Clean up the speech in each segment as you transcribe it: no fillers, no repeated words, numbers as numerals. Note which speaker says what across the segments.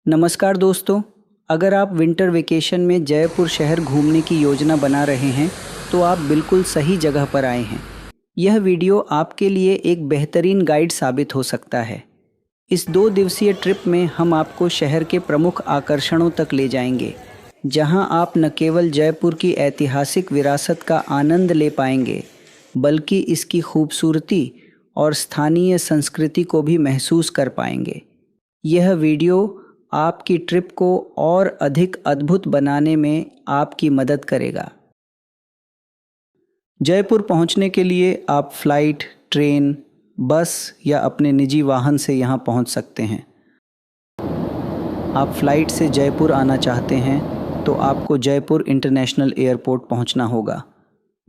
Speaker 1: नमस्कार दोस्तों, अगर आप विंटर वेकेशन में जयपुर शहर घूमने की योजना बना रहे हैं तो आप बिल्कुल सही जगह पर आए हैं। यह वीडियो आपके लिए एक बेहतरीन गाइड साबित हो सकता है। इस 2 दिवसीय ट्रिप में हम आपको शहर के प्रमुख आकर्षणों तक ले जाएंगे, जहां आप न केवल जयपुर की ऐतिहासिक विरासत का आनंद ले पाएंगे, बल्कि इसकी खूबसूरती और स्थानीय संस्कृति को भी महसूस कर पाएंगे। यह वीडियो आपकी ट्रिप को और अधिक अद्भुत बनाने में आपकी मदद करेगा। जयपुर पहुंचने के लिए आप फ्लाइट, ट्रेन, बस या अपने निजी वाहन से यहां पहुंच सकते हैं। आप फ्लाइट से जयपुर आना चाहते हैं तो आपको जयपुर इंटरनेशनल एयरपोर्ट पहुंचना होगा।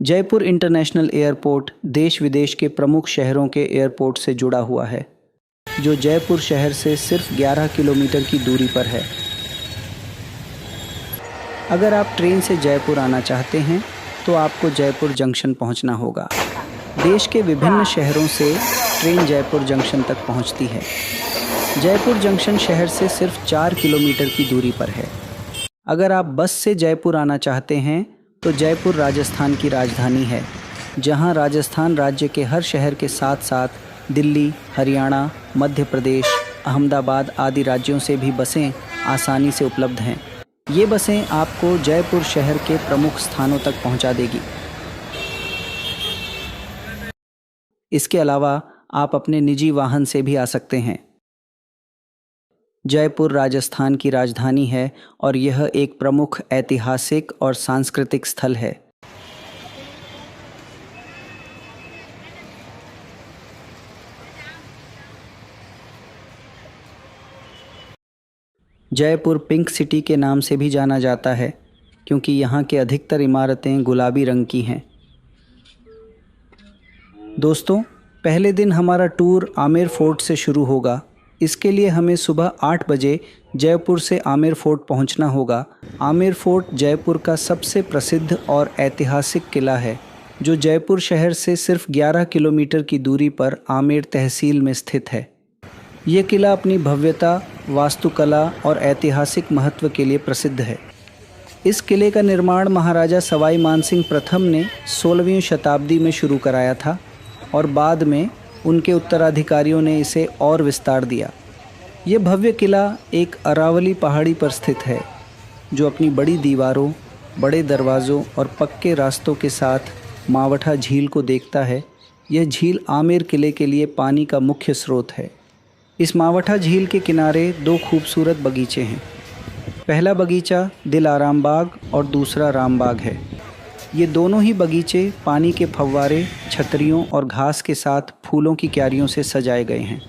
Speaker 1: जयपुर इंटरनेशनल एयरपोर्ट देश विदेश के प्रमुख शहरों के एयरपोर्ट से जुड़ा हुआ है, जो जयपुर शहर से सिर्फ 11 किलोमीटर की दूरी पर है। अगर आप ट्रेन से जयपुर आना चाहते हैं तो आपको जयपुर जंक्शन पहुंचना होगा। देश के विभिन्न शहरों से ट्रेन जयपुर जंक्शन तक पहुंचती है। जयपुर जंक्शन शहर से सिर्फ 4 किलोमीटर की दूरी पर है। अगर आप बस से जयपुर आना चाहते हैं तो जयपुर राजस्थान की राजधानी है, जहां राजस्थान राज्य के हर शहर के साथ साथ दिल्ली, हरियाणा, मध्य प्रदेश, अहमदाबाद आदि राज्यों से भी बसें आसानी से उपलब्ध हैं। ये बसें आपको जयपुर शहर के प्रमुख स्थानों तक पहुंचा देगी। इसके अलावा आप अपने निजी वाहन से भी आ सकते हैं। जयपुर राजस्थान की राजधानी है और यह एक प्रमुख ऐतिहासिक और सांस्कृतिक स्थल है। जयपुर पिंक सिटी के नाम से भी जाना जाता है, क्योंकि यहाँ के अधिकतर इमारतें गुलाबी रंग की हैं। दोस्तों, पहले दिन हमारा टूर आमेर फोर्ट से शुरू होगा। इसके लिए हमें सुबह 8 बजे जयपुर से आमेर फोर्ट पहुँचना होगा। आमेर फोर्ट जयपुर का सबसे प्रसिद्ध और ऐतिहासिक किला है, जो जयपुर शहर से सिर्फ 11 किलोमीटर की दूरी पर आमेर तहसील में स्थित है। ये किला अपनी भव्यता, वास्तुकला और ऐतिहासिक महत्व के लिए प्रसिद्ध है। इस किले का निर्माण महाराजा सवाई मानसिंह प्रथम ने 16वीं शताब्दी में शुरू कराया था और बाद में उनके उत्तराधिकारियों ने इसे और विस्तार दिया। ये भव्य किला एक अरावली पहाड़ी पर स्थित है, जो अपनी बड़ी दीवारों, बड़े दरवाज़ों और पक्के रास्तों के साथ मावठा झील को देखता है। यह झील आमेर किले के लिए पानी का मुख्य स्रोत है। इस मावठा झील के किनारे 2 खूबसूरत बगीचे हैं। पहला बगीचा दिलाराम बाग और दूसरा राम बाग है। ये दोनों ही बगीचे पानी के फव्वारे, छतरियों और घास के साथ फूलों की क्यारियों से सजाए गए हैं।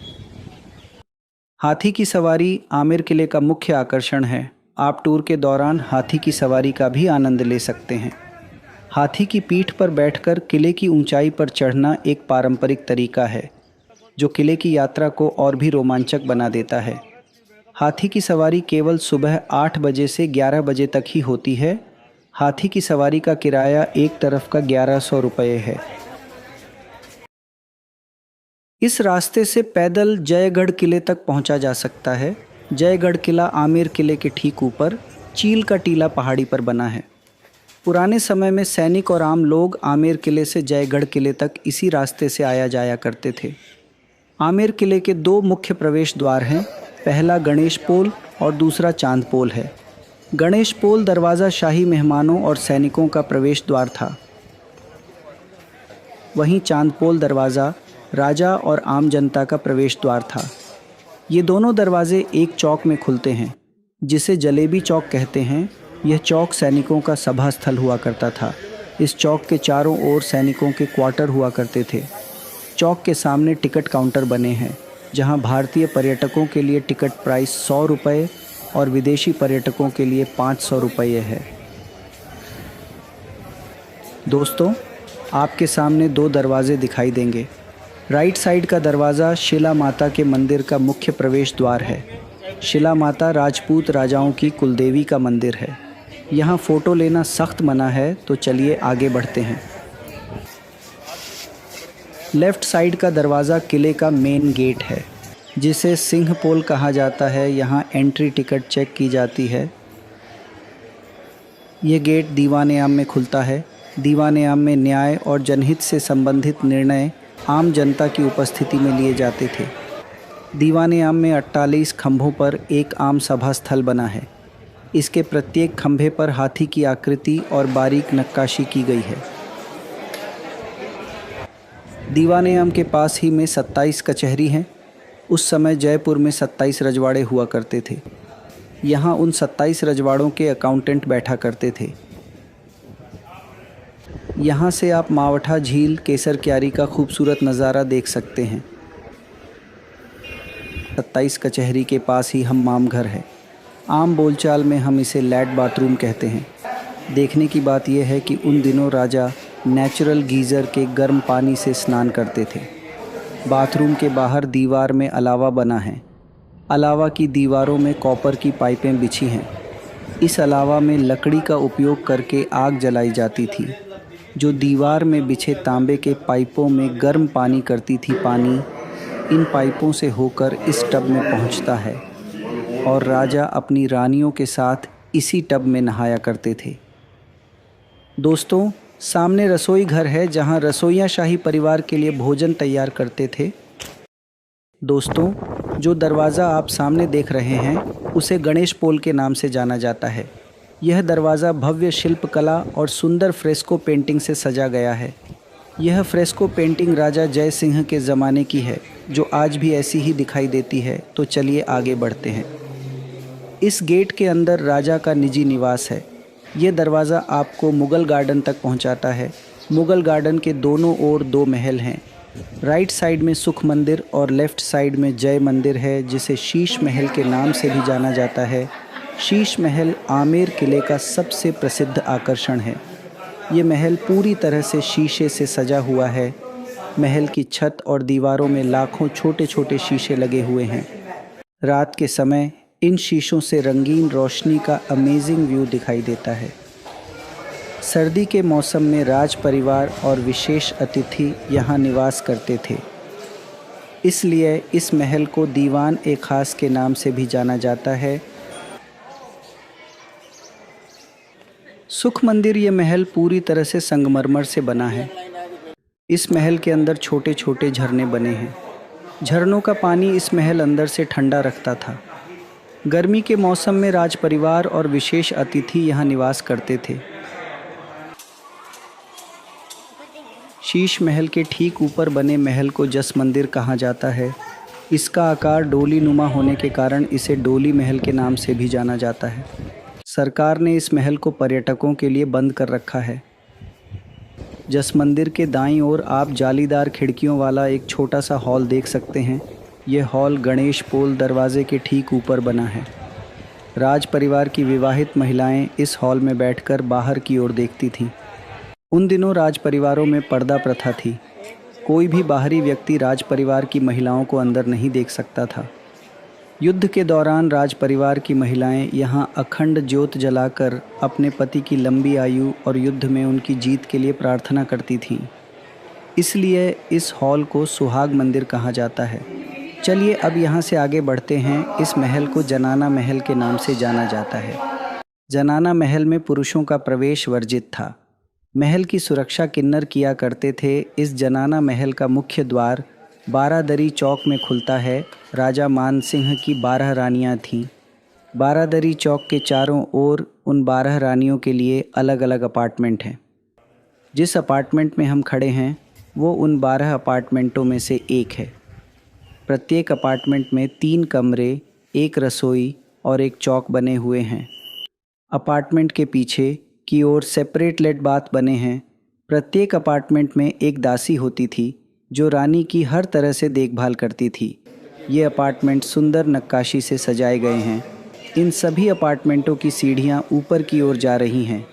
Speaker 1: हाथी की सवारी आमेर किले का मुख्य आकर्षण है। आप टूर के दौरान हाथी की सवारी का भी आनंद ले सकते हैं। हाथी की पीठ पर बैठकर किले की ऊंचाई पर चढ़ना एक पारंपरिक तरीका है, जो किले की यात्रा को और भी रोमांचक बना देता है। हाथी की सवारी केवल सुबह 8 बजे से 11 बजे तक ही होती है। हाथी की सवारी का किराया एक तरफ का 1100 रुपये है। इस रास्ते से पैदल जयगढ़ किले तक पहुंचा जा सकता है। जयगढ़ किला आमेर किले के ठीक ऊपर चील का टीला पहाड़ी पर बना है। पुराने समय में सैनिक और आम लोग आमेर किले से जयगढ़ किले तक इसी रास्ते से आया जाया करते थे। आमेर किले के 2 मुख्य प्रवेश द्वार हैं। पहला गणेश पोल और दूसरा चांद पोल है। गणेश पोल दरवाज़ा शाही मेहमानों और सैनिकों का प्रवेश द्वार था। वहीं चांद पोल दरवाज़ा राजा और आम जनता का प्रवेश द्वार था। ये दोनों दरवाजे एक चौक में खुलते हैं, जिसे जलेबी चौक कहते हैं। यह चौक सैनिकों का सभा स्थल हुआ करता था। इस चौक के चारों ओर सैनिकों के क्वार्टर हुआ करते थे। चौक के सामने टिकट काउंटर बने हैं, जहां भारतीय पर्यटकों के लिए टिकट प्राइस 100 रुपये और विदेशी पर्यटकों के लिए 500 रुपये है। दोस्तों, आपके सामने 2 दरवाजे दिखाई देंगे। राइट साइड का दरवाज़ा शिला माता के मंदिर का मुख्य प्रवेश द्वार है। शिला माता राजपूत राजाओं की कुलदेवी का मंदिर है। यहाँ फ़ोटो लेना सख्त मना है, तो चलिए आगे बढ़ते हैं। लेफ़्ट साइड का दरवाज़ा किले का मेन गेट है। जिसे सिंह पोल कहा जाता है, यहाँ एंट्री टिकट चेक की जाती है। ये गेट दीवान-ए-आम में खुलता है। दीवान-ए-आम में न्याय और जनहित से संबंधित निर्णय आम जनता की उपस्थिति में लिए जाते थे। दीवान-ए-आम में 48 खंभों पर एक आम सभा स्थल बना है। इसके प्रत्येक खंभे पर हाथी की आकृति और बारीक नक्काशी की गई है। दीवान-ए-आम के पास ही में 27 कचहरी हैं। उस समय जयपुर में 27 रजवाड़े हुआ करते थे। यहाँ उन 27 रजवाड़ों के अकाउंटेंट बैठा करते थे। यहाँ से आप मावठा झील, केसर क्यारी का खूबसूरत नज़ारा देख सकते हैं। 27 कचहरी के पास ही हम्माम घर है। आम बोलचाल में हम इसे लैट बाथरूम कहते हैं। देखने की बात यह है कि उन दिनों राजा नेचुरल गीज़र के गर्म पानी से स्नान करते थे। बाथरूम के बाहर दीवार में अलावा बना है। अलावा की दीवारों में कॉपर की पाइपें बिछी हैं। इस अलावा में लकड़ी का उपयोग करके आग जलाई जाती थी, जो दीवार में बिछे तांबे के पाइपों में गर्म पानी करती थी। पानी इन पाइपों से होकर इस टब में पहुंचता है और राजा अपनी रानियों के साथ इसी टब में नहाया करते थे। दोस्तों, सामने रसोई घर है जहां रसोइया शाही परिवार के लिए भोजन तैयार करते थे। दोस्तों, जो दरवाज़ा आप सामने देख रहे हैं उसे गणेश पोल के नाम से जाना जाता है। यह दरवाज़ा भव्य शिल्पकला और सुंदर फ्रेस्को पेंटिंग से सजा गया है। यह फ्रेस्को पेंटिंग राजा जय सिंह के ज़माने की है, जो आज भी ऐसी ही दिखाई देती है। तो चलिए आगे बढ़ते हैं। इस गेट के अंदर राजा का निजी निवास है। ये दरवाज़ा आपको मुग़ल गार्डन तक पहुंचाता है। मुग़ल गार्डन के दोनों ओर 2 महल हैं। राइट साइड में सुख मंदिर और लेफ़्ट साइड में जय मंदिर है, जिसे शीश महल के नाम से भी जाना जाता है। शीश महल आमेर किले का सबसे प्रसिद्ध आकर्षण है। ये महल पूरी तरह से शीशे से सजा हुआ है। महल की छत और दीवारों में लाखों छोटे छोटे शीशे लगे हुए हैं। रात के समय इन शीशों से रंगीन रोशनी का अमेजिंग व्यू दिखाई देता है। सर्दी के मौसम में राज परिवार और विशेष अतिथि यहाँ निवास करते थे, इसलिए इस महल को दीवान-ए-खास के नाम से भी जाना जाता है। सुख मंदिर ये महल पूरी तरह से संगमरमर से बना है। इस महल के अंदर छोटे छोटे झरने बने हैं। झरनों का पानी इस महल अंदर से ठंडा रखता था। गर्मी के मौसम में राज परिवार और विशेष अतिथि यहाँ निवास करते थे। शीश महल के ठीक ऊपर बने महल को जस मंदिर कहा जाता है। इसका आकार डोली नुमा होने के कारण इसे डोली महल के नाम से भी जाना जाता है। सरकार ने इस महल को पर्यटकों के लिए बंद कर रखा है। जस मंदिर के दाईं ओर आप जालीदार खिड़कियों वाला एक छोटा सा हॉल देख सकते हैं। यह हॉल गणेश पोल दरवाजे के ठीक ऊपर बना है। राज परिवार की विवाहित महिलाएं इस हॉल में बैठकर बाहर की ओर देखती थीं। उन दिनों राज परिवारों में पर्दा प्रथा थी। कोई भी बाहरी व्यक्ति राज परिवार की महिलाओं को अंदर नहीं देख सकता था। युद्ध के दौरान राज परिवार की महिलाएं यहाँ अखंड ज्योत जलाकर अपने पति की लंबी आयु और युद्ध में उनकी जीत के लिए प्रार्थना करती थीं। इसलिए इस हॉल को सुहाग मंदिर कहा जाता है। चलिए अब यहाँ से आगे बढ़ते हैं। इस महल को जनाना महल के नाम से जाना जाता है। जनाना महल में पुरुषों का प्रवेश वर्जित था। महल की सुरक्षा किन्नर किया करते थे। इस जनाना महल का मुख्य द्वार बारादरी चौक में खुलता है। राजा मानसिंह की 12 रानियां थीं। बारादरी चौक के चारों ओर उन 12 रानियों के लिए अलग अलग अपार्टमेंट हैं। जिस अपार्टमेंट में हम खड़े हैं वो उन 12 अपार्टमेंटों में से एक है। प्रत्येक अपार्टमेंट में 3 कमरे, एक रसोई और एक चौक बने हुए हैं। अपार्टमेंट के पीछे की ओर सेपरेट लेट बाथ बने हैं। प्रत्येक अपार्टमेंट में एक दासी होती थी जो रानी की हर तरह से देखभाल करती थी। ये अपार्टमेंट सुंदर नक्काशी से सजाए गए हैं। इन सभी अपार्टमेंटों की सीढ़ियाँ ऊपर की ओर जा रही हैं।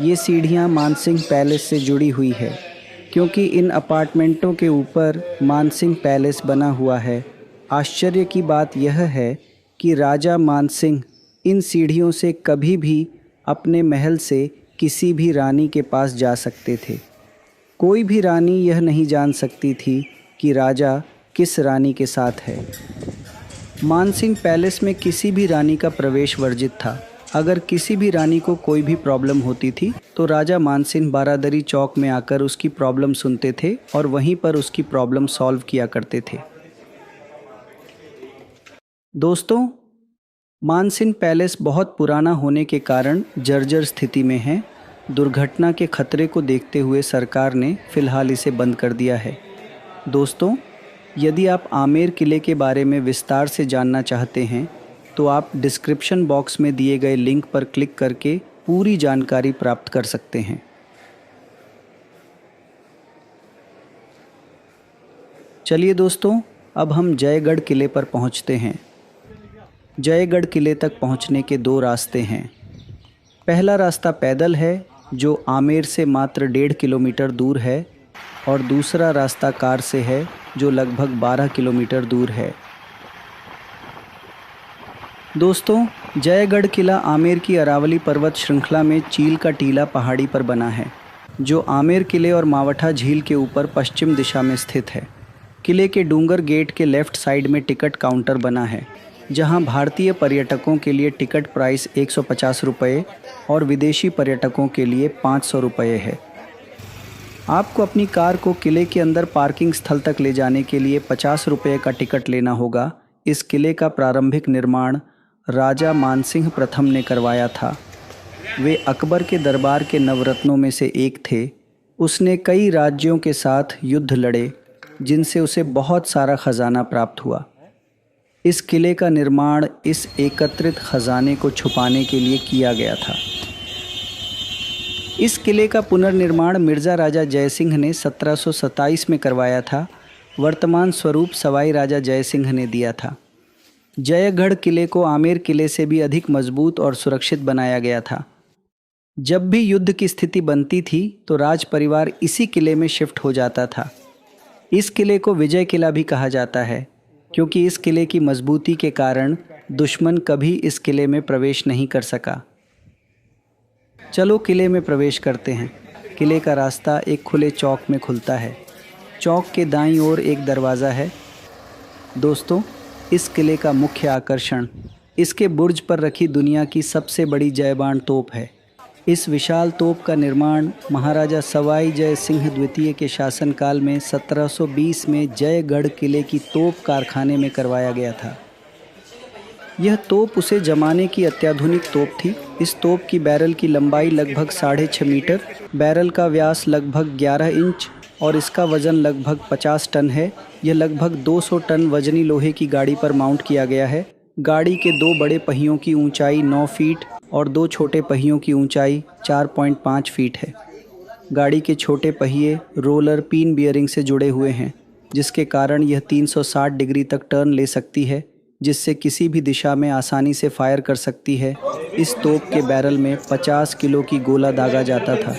Speaker 1: ये सीढ़ियाँ मानसिंह पैलेस से जुड़ी हुई है, क्योंकि इन अपार्टमेंटों के ऊपर मानसिंह पैलेस बना हुआ है। आश्चर्य की बात यह है कि राजा मानसिंह इन सीढ़ियों से कभी भी अपने महल से किसी भी रानी के पास जा सकते थे। कोई भी रानी यह नहीं जान सकती थी कि राजा किस रानी के साथ है। मानसिंह पैलेस में किसी भी रानी का प्रवेश वर्जित था। अगर किसी भी रानी को कोई भी प्रॉब्लम होती थी तो राजा मानसिंह बारादरी चौक में आकर उसकी प्रॉब्लम सुनते थे और वहीं पर उसकी प्रॉब्लम सॉल्व किया करते थे। दोस्तों, मानसिंह पैलेस बहुत पुराना होने के कारण जर्जर स्थिति में है। दुर्घटना के खतरे को देखते हुए सरकार ने फिलहाल इसे बंद कर दिया है। दोस्तों, यदि आप आमेर किले के बारे में विस्तार से जानना चाहते हैं तो आप डिस्क्रिप्शन बॉक्स में दिए गए लिंक पर क्लिक करके पूरी जानकारी प्राप्त कर सकते हैं। चलिए दोस्तों, अब हम जयगढ़ किले पर पहुंचते हैं। जयगढ़ किले तक पहुंचने के दो रास्ते हैं। पहला रास्ता पैदल है जो आमेर से मात्र 1.5 किलोमीटर दूर है और दूसरा रास्ता कार से है जो लगभग 12 किलोमीटर दूर है। दोस्तों, जयगढ़ किला आमेर की अरावली पर्वत श्रृंखला में चील का टीला पहाड़ी पर बना है जो आमेर किले और मावठा झील के ऊपर पश्चिम दिशा में स्थित है। किले के डूंगर गेट के लेफ्ट साइड में टिकट काउंटर बना है जहां भारतीय पर्यटकों के लिए टिकट प्राइस 150 रुपये और विदेशी पर्यटकों के लिए 500 रुपये है। आपको अपनी कार को किले के अंदर पार्किंग स्थल तक ले जाने के लिए 50 रुपये का टिकट लेना होगा। इस किले का प्रारंभिक निर्माण राजा मानसिंह प्रथम ने करवाया था। वे अकबर के दरबार के नवरत्नों में से एक थे। उसने कई राज्यों के साथ युद्ध लड़े जिनसे उसे बहुत सारा खजाना प्राप्त हुआ। इस किले का निर्माण इस एकत्रित खजाने को छुपाने के लिए किया गया था। इस किले का पुनर्निर्माण मिर्ज़ा राजा जयसिंह ने 1727 में करवाया था। वर्तमान स्वरूप सवाई राजा जयसिंह ने दिया था। जयगढ़ किले को आमेर किले से भी अधिक मजबूत और सुरक्षित बनाया गया था। जब भी युद्ध की स्थिति बनती थी तो राज परिवार इसी किले में शिफ्ट हो जाता था। इस किले को विजय किला भी कहा जाता है क्योंकि इस किले की मजबूती के कारण दुश्मन कभी इस किले में प्रवेश नहीं कर सका। चलो किले में प्रवेश करते हैं। किले का रास्ता एक खुले चौक में खुलता है। चौक के दाईं ओर एक दरवाज़ा है। दोस्तों, इस किले का मुख्य आकर्षण इसके बुर्ज पर रखी दुनिया की सबसे बड़ी जयबान तोप है। इस विशाल तोप का निर्माण महाराजा सवाई जय सिंह द्वितीय के शासनकाल में 1720 में जयगढ़ किले की तोप कारखाने में करवाया गया था। यह तोप उसे जमाने की अत्याधुनिक तोप थी। इस तोप की बैरल की लंबाई लगभग 6.5 मीटर, बैरल का व्यास लगभग 11 इंच और इसका वज़न लगभग 50 टन है। यह लगभग 200 टन वजनी लोहे की गाड़ी पर माउंट किया गया है। गाड़ी के 2 बड़े पहियों की ऊंचाई 9 फीट और 2 छोटे पहियों की ऊंचाई 4.5 फीट है। गाड़ी के छोटे पहिए रोलर पिन बियरिंग से जुड़े हुए हैं जिसके कारण यह 360 डिग्री तक टर्न ले सकती है, जिससे किसी भी दिशा में आसानी से फायर कर सकती है। इस तोप के बैरल में 50 किलो की गोला दागा जाता था।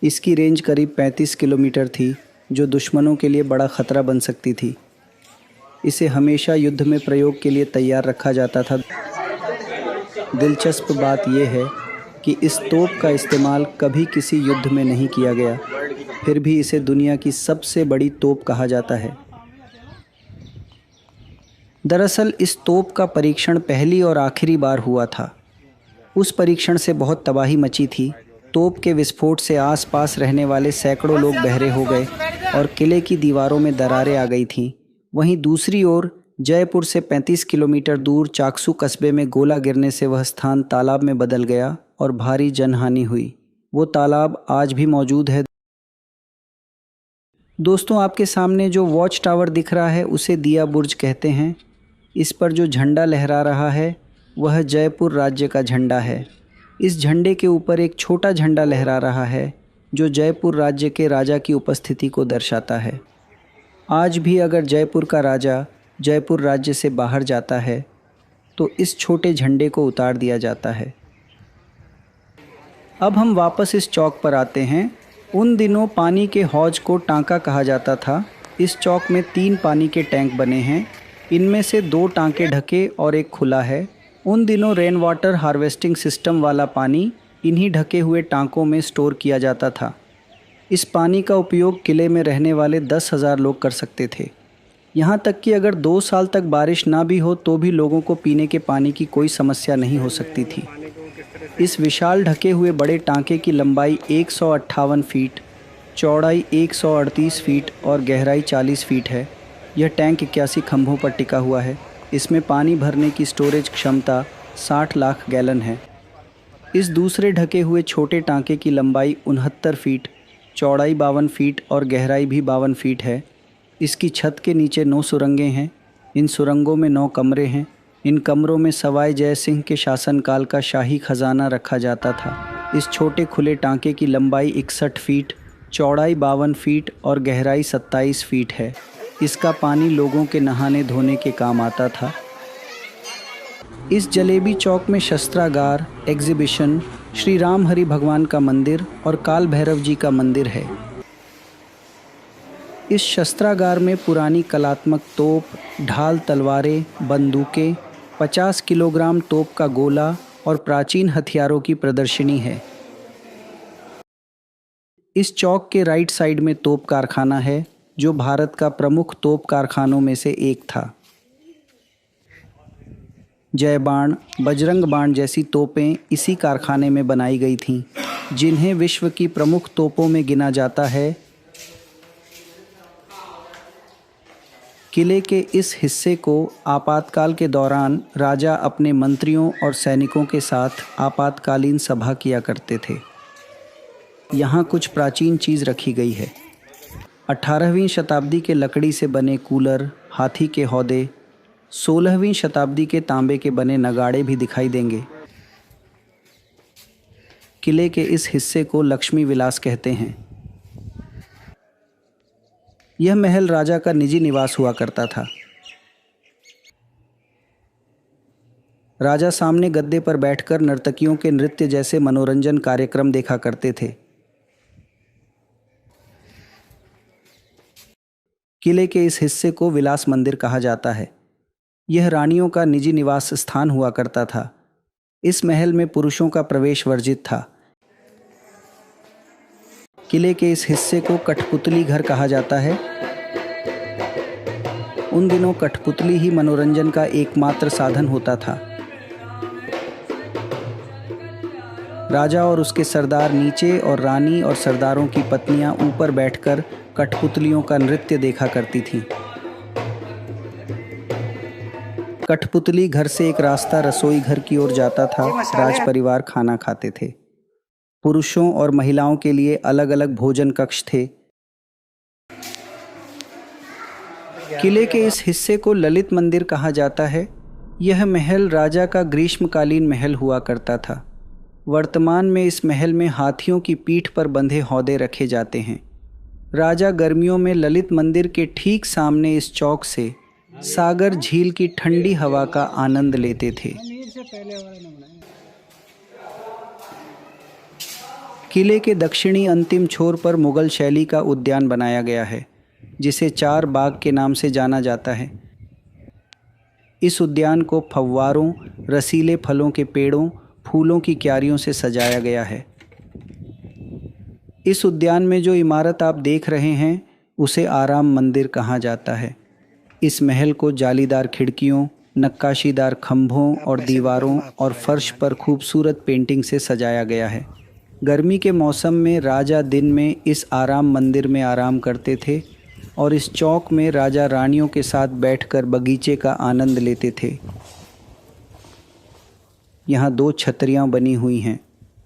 Speaker 1: इसकी रेंज करीब 35 किलोमीटर थी जो दुश्मनों के लिए बड़ा खतरा बन सकती थी। इसे हमेशा युद्ध में प्रयोग के लिए तैयार रखा जाता था। दिलचस्प बात यह है कि इस तोप का इस्तेमाल कभी किसी युद्ध में नहीं किया गया, फिर भी इसे दुनिया की सबसे बड़ी तोप कहा जाता है। दरअसल इस तोप का परीक्षण पहली और आखिरी बार हुआ था। उस परीक्षण से बहुत तबाही मची थी। तोप के विस्फोट से आसपास रहने वाले सैकड़ों लोग बहरे हो गए और किले की दीवारों में दरारें आ गई थीं। वहीं दूसरी ओर जयपुर से 35 किलोमीटर दूर चाकसू कस्बे में गोला गिरने से वह स्थान तालाब में बदल गया और भारी जनहानि हुई। वो तालाब आज भी मौजूद है। दोस्तों, आपके सामने जो वॉच टावर दिख रहा है उसे दिया बुर्ज कहते हैं। इस पर जो झंडा लहरा रहा है वह जयपुर राज्य का झंडा है। इस झंडे के ऊपर एक छोटा झंडा लहरा रहा है जो जयपुर राज्य के राजा की उपस्थिति को दर्शाता है। आज भी अगर जयपुर का राजा जयपुर राज्य से बाहर जाता है तो इस छोटे झंडे को उतार दिया जाता है। अब हम वापस इस चौक पर आते हैं। उन दिनों पानी के हौज को टांका कहा जाता था। इस चौक में 3 पानी के टैंक बने हैं। इनमें से 2 टांके ढके और एक खुला है। उन दिनों रेन वाटर हार्वेस्टिंग सिस्टम वाला पानी इन्हीं ढके हुए टांकों में स्टोर किया जाता था। इस पानी का उपयोग किले में रहने वाले 10,000 लोग कर सकते थे। यहाँ तक कि अगर 2 साल तक बारिश ना भी हो तो भी लोगों को पीने के पानी की कोई समस्या नहीं हो सकती थी। इस विशाल ढके हुए बड़े टांके की लंबाई 158 फीट, चौड़ाई 138 फीट और गहराई 40 फीट है। यह टैंक 81 खंभों पर टिका हुआ है। इसमें पानी भरने की स्टोरेज क्षमता 60 लाख गैलन है। इस दूसरे ढके हुए छोटे टांके की लंबाई 69 फीट, चौड़ाई 52 फीट और गहराई भी 52 फीट है। इसकी छत के नीचे 9 सुरंगें हैं। इन सुरंगों में 9 कमरे हैं। इन कमरों में सवाई जय सिंह के शासनकाल का शाही खजाना रखा जाता था। इस छोटे खुले टांके की लंबाई 61 फीट, चौड़ाई 52 फीट और गहराई 27 फीट है। इसका पानी लोगों के नहाने धोने के काम आता था। इस जलेबी चौक में शस्त्रागार, एग्जीबिशन, श्री राम हरि भगवान का मंदिर और काल भैरव जी का मंदिर है। इस शस्त्रागार में पुरानी कलात्मक तोप, ढाल, तलवारें, बंदूकें, 50 किलोग्राम तोप का गोला और प्राचीन हथियारों की प्रदर्शनी है। इस चौक के राइट साइड में तोप कारखाना है, जो भारत का प्रमुख तोप कारखानों में से एक था। जय बाण, बजरंग बाण जैसी तोपें इसी कारखाने में बनाई गई थीं, जिन्हें विश्व की प्रमुख तोपों में गिना जाता है। किले के इस हिस्से को आपातकाल के दौरान राजा अपने मंत्रियों और सैनिकों के साथ आपातकालीन सभा किया करते थे। यहाँ कुछ प्राचीन चीज़ रखी गई है। 18वीं शताब्दी के लकड़ी से बने कूलर, हाथी के हौदे, 16वीं शताब्दी के तांबे के बने नगाड़े भी दिखाई देंगे। किले के इस हिस्से को लक्ष्मी विलास कहते हैं। यह महल राजा का निजी निवास हुआ करता था। राजा सामने गद्दे पर बैठकर नर्तकियों के नृत्य जैसे मनोरंजन कार्यक्रम देखा करते थे। किले के इस हिस्से को विलास मंदिर कहा जाता है। यह रानियों का निजी निवास स्थान हुआ करता था। इस महल में पुरुषों का प्रवेश वर्जित था। किले के इस हिस्से को कठपुतली घर कहा जाता है। उन दिनों कठपुतली ही मनोरंजन का एकमात्र साधन होता था। राजा और उसके सरदार नीचे और रानी और सरदारों की पत्नियां ऊपर बैठकर कठपुतलियों का नृत्य देखा करती थीं। कठपुतली घर से एक रास्ता रसोई घर की ओर जाता था। राज परिवार खाना खाते थे। पुरुषों और महिलाओं के लिए अलग अलग भोजन कक्ष थे। किले के इस हिस्से को ललित मंदिर कहा जाता है। यह महल राजा का ग्रीष्मकालीन महल हुआ करता था। वर्तमान में इस महल में हाथियों की पीठ पर बंधे हौदे रखे जाते हैं। राजा गर्मियों में ललित मंदिर के ठीक सामने इस चौक से सागर झील की ठंडी हवा का आनंद लेते थे। किले के दक्षिणी अंतिम छोर पर मुगल शैली का उद्यान बनाया गया है, जिसे 4 बाग के नाम से जाना जाता है। इस उद्यान को फव्वारों, रसीले फलों के पेड़ों, फूलों की क्यारियों से सजाया गया है। इस उद्यान में जो इमारत आप देख रहे हैं उसे आराम मंदिर कहा जाता है। इस महल को जालीदार खिड़कियों, नक्काशीदार खंभों और दीवारों और फर्श पर खूबसूरत पेंटिंग से सजाया गया है। गर्मी के मौसम में राजा दिन में इस आराम मंदिर में आराम करते थे और इस चौक में राजा रानियों के साथ बैठकर बगीचे का आनंद लेते थे। यहाँ 2 छतरियाँ बनी हुई हैं।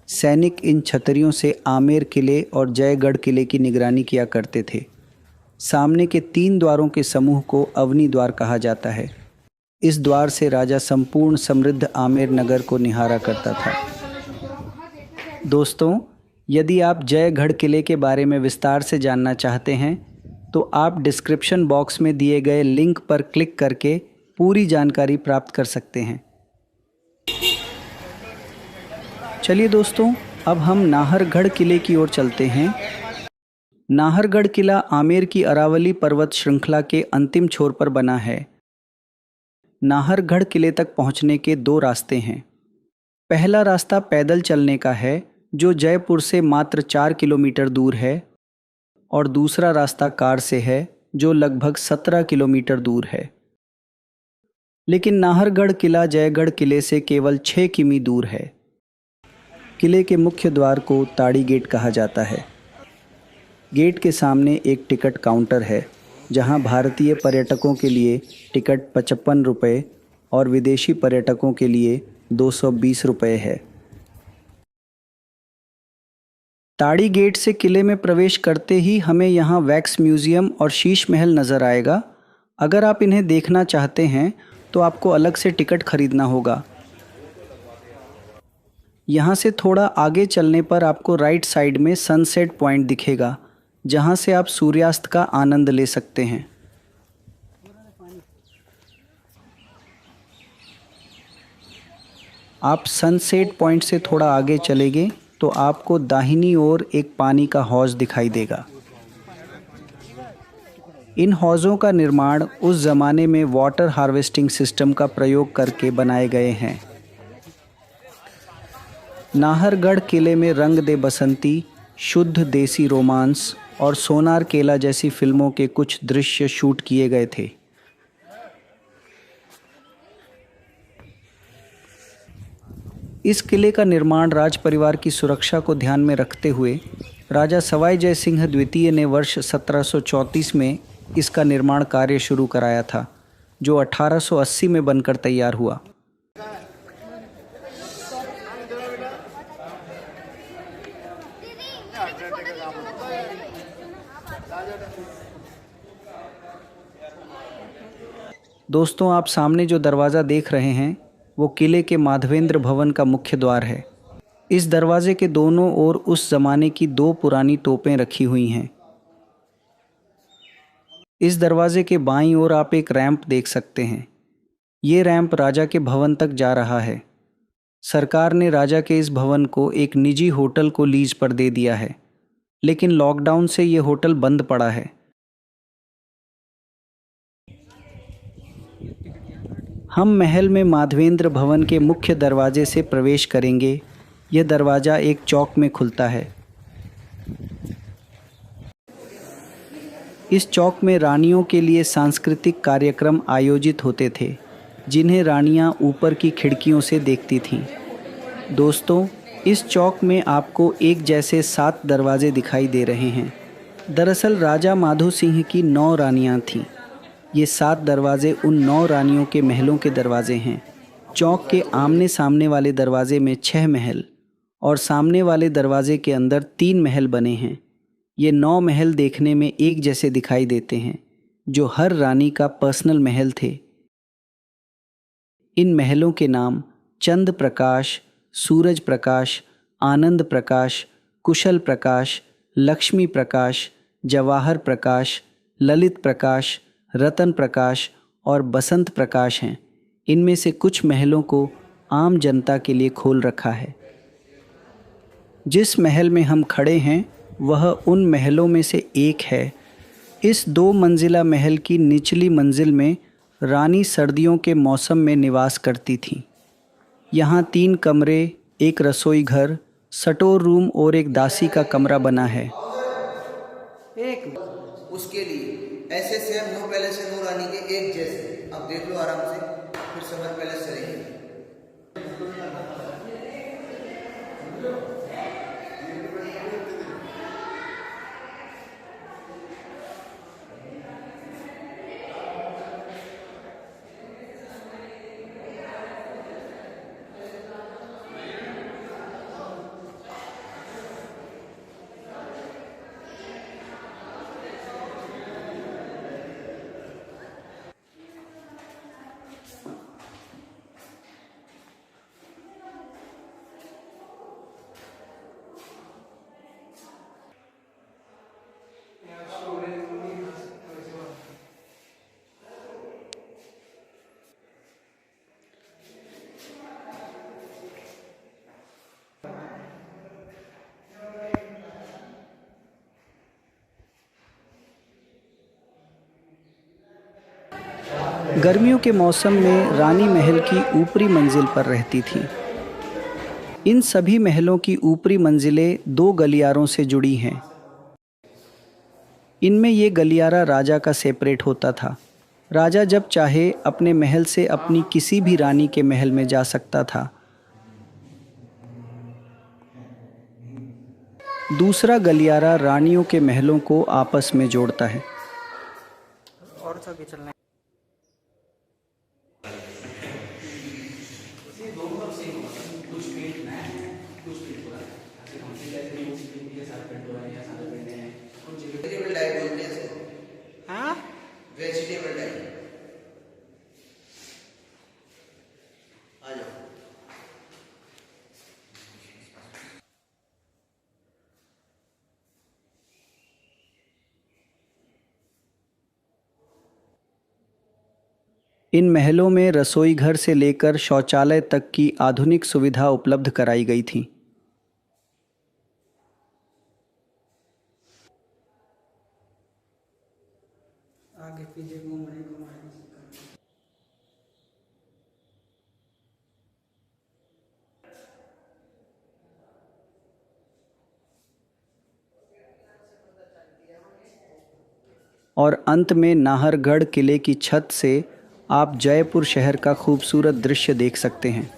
Speaker 1: सैनिक इन छतरियों से आमेर किले और जयगढ़ किले की निगरानी किया करते थे। सामने के 3 द्वारों के समूह को अवनी द्वार कहा जाता है। इस द्वार से राजा संपूर्ण समृद्ध आमेर नगर को निहारा करता था। दोस्तों, यदि आप जयगढ़ किले के बारे में विस्तार से जानना चाहते हैं तो आप डिस्क्रिप्शन बॉक्स में दिए गए लिंक पर क्लिक करके पूरी जानकारी प्राप्त कर सकते हैं। चलिए दोस्तों, अब हम नाहरगढ़ किले की ओर चलते हैं। नाहरगढ़ किला आमेर की अरावली पर्वत श्रृंखला के अंतिम छोर पर बना है। नाहरगढ़ किले तक पहुंचने के 2 रास्ते हैं। पहला रास्ता पैदल चलने का है, जो जयपुर से मात्र 4 किलोमीटर दूर है, और दूसरा रास्ता कार से है, जो लगभग 17 किलोमीटर दूर है। लेकिन नाहरगढ़ किला जयगढ़ किले से केवल 6 किमी दूर है। किले के मुख्य द्वार को ताड़ी गेट कहा जाता है। गेट के सामने एक टिकट काउंटर है, जहां भारतीय पर्यटकों के लिए टिकट 55 रुपये और विदेशी पर्यटकों के लिए 220 रुपये है। ताड़ी गेट से किले में प्रवेश करते ही हमें यहाँ वैक्स म्यूज़ियम और शीश महल नज़र आएगा। अगर आप इन्हें देखना चाहते हैं तो आपको अलग से टिकट खरीदना होगा। यहाँ से थोड़ा आगे चलने पर आपको राइट साइड में सनसेट पॉइंट दिखेगा, जहाँ से आप सूर्यास्त का आनंद ले सकते हैं। आप सनसेट पॉइंट से थोड़ा आगे चलेंगे तो आपको दाहिनी ओर एक पानी का हौज दिखाई देगा। इन हौज़ों का निर्माण उस ज़माने में वाटर हार्वेस्टिंग सिस्टम का प्रयोग करके बनाए गए हैं। नाहरगढ़ किले में रंग दे बसंती, शुद्ध देसी रोमांस और सोनार केला जैसी फिल्मों के कुछ दृश्य शूट किए गए थे। इस किले का निर्माण राज परिवार की सुरक्षा को ध्यान में रखते हुए राजा सवाई जय सिंह द्वितीय ने वर्ष 1734 में इसका निर्माण कार्य शुरू कराया था, जो 1880 में बनकर तैयार हुआ। दोस्तों, आप सामने जो दरवाज़ा देख रहे हैं वो किले के माधवेंद्र भवन का मुख्य द्वार है। इस दरवाजे के दोनों ओर उस ज़माने की 2 पुरानी तोपें रखी हुई हैं। इस दरवाजे के बाईं ओर आप एक रैंप देख सकते हैं। ये रैंप राजा के भवन तक जा रहा है। सरकार ने राजा के इस भवन को एक निजी होटल को लीज पर दे दिया है, लेकिन लॉकडाउन से ये होटल बंद पड़ा है। हम महल में माधवेंद्र भवन के मुख्य दरवाजे से प्रवेश करेंगे। यह दरवाज़ा एक चौक में खुलता है। इस चौक में रानियों के लिए सांस्कृतिक कार्यक्रम आयोजित होते थे, जिन्हें रानियां ऊपर की खिड़कियों से देखती थीं। दोस्तों, इस चौक में आपको एक जैसे 7 दरवाजे दिखाई दे रहे हैं। दरअसल राजा माधो सिंह की 9 रानियां थीं। ये 7 दरवाजे उन 9 रानियों के महलों के दरवाजे हैं। चौक के आमने सामने वाले दरवाजे में 6 महल और सामने वाले दरवाजे के अंदर 3 महल बने हैं। ये 9 महल देखने में एक जैसे दिखाई देते हैं, जो हर रानी का पर्सनल महल थे। इन महलों के नाम चंद प्रकाश, सूरज प्रकाश, आनंद प्रकाश, कुशल प्रकाश, लक्ष्मी प्रकाश, जवाहर प्रकाश, ललित प्रकाश, रतन प्रकाश और बसंत प्रकाश हैं। इनमें से कुछ महलों को आम जनता के लिए खोल रखा है। जिस महल में हम खड़े हैं वह उन महलों में से एक है। इस 2 मंजिला महल की निचली मंजिल में रानी सर्दियों के मौसम में निवास करती थीं। यहाँ 3 कमरे, एक रसोई घर, स्टोर रूम और एक दासी का कमरा बना है।
Speaker 2: उसके लिए ऐसे सेम 9 पैलेस है, 9 रानी के एक जैसे। आप देख लो आराम से, फिर समझ पैलेस चलेंगे।
Speaker 1: गर्मियों के मौसम में रानी महल की ऊपरी मंजिल पर रहती थी। इन सभी महलों की ऊपरी मंजिलें 2 गलियारों से जुड़ी हैं। इनमें ये गलियारा राजा का सेपरेट होता था। राजा जब चाहे अपने महल से अपनी किसी भी रानी के महल में जा सकता था। दूसरा गलियारा रानियों के महलों को आपस में जोड़ता है।
Speaker 3: और आगे चलना है।
Speaker 2: वेजिटेबल डाइट बोलते हैं इसको।
Speaker 3: हाँ,
Speaker 2: वेजिटेबल डाइट। आ जाओ।
Speaker 1: इन महलों में रसोई घर से लेकर शौचालय तक की आधुनिक सुविधा उपलब्ध कराई गई थी।
Speaker 3: आगे पीछे घूमने घुमाने।
Speaker 1: और अंत में नाहरगढ़ किले की छत से आप जयपुर शहर का खूबसूरत दृश्य देख सकते हैं।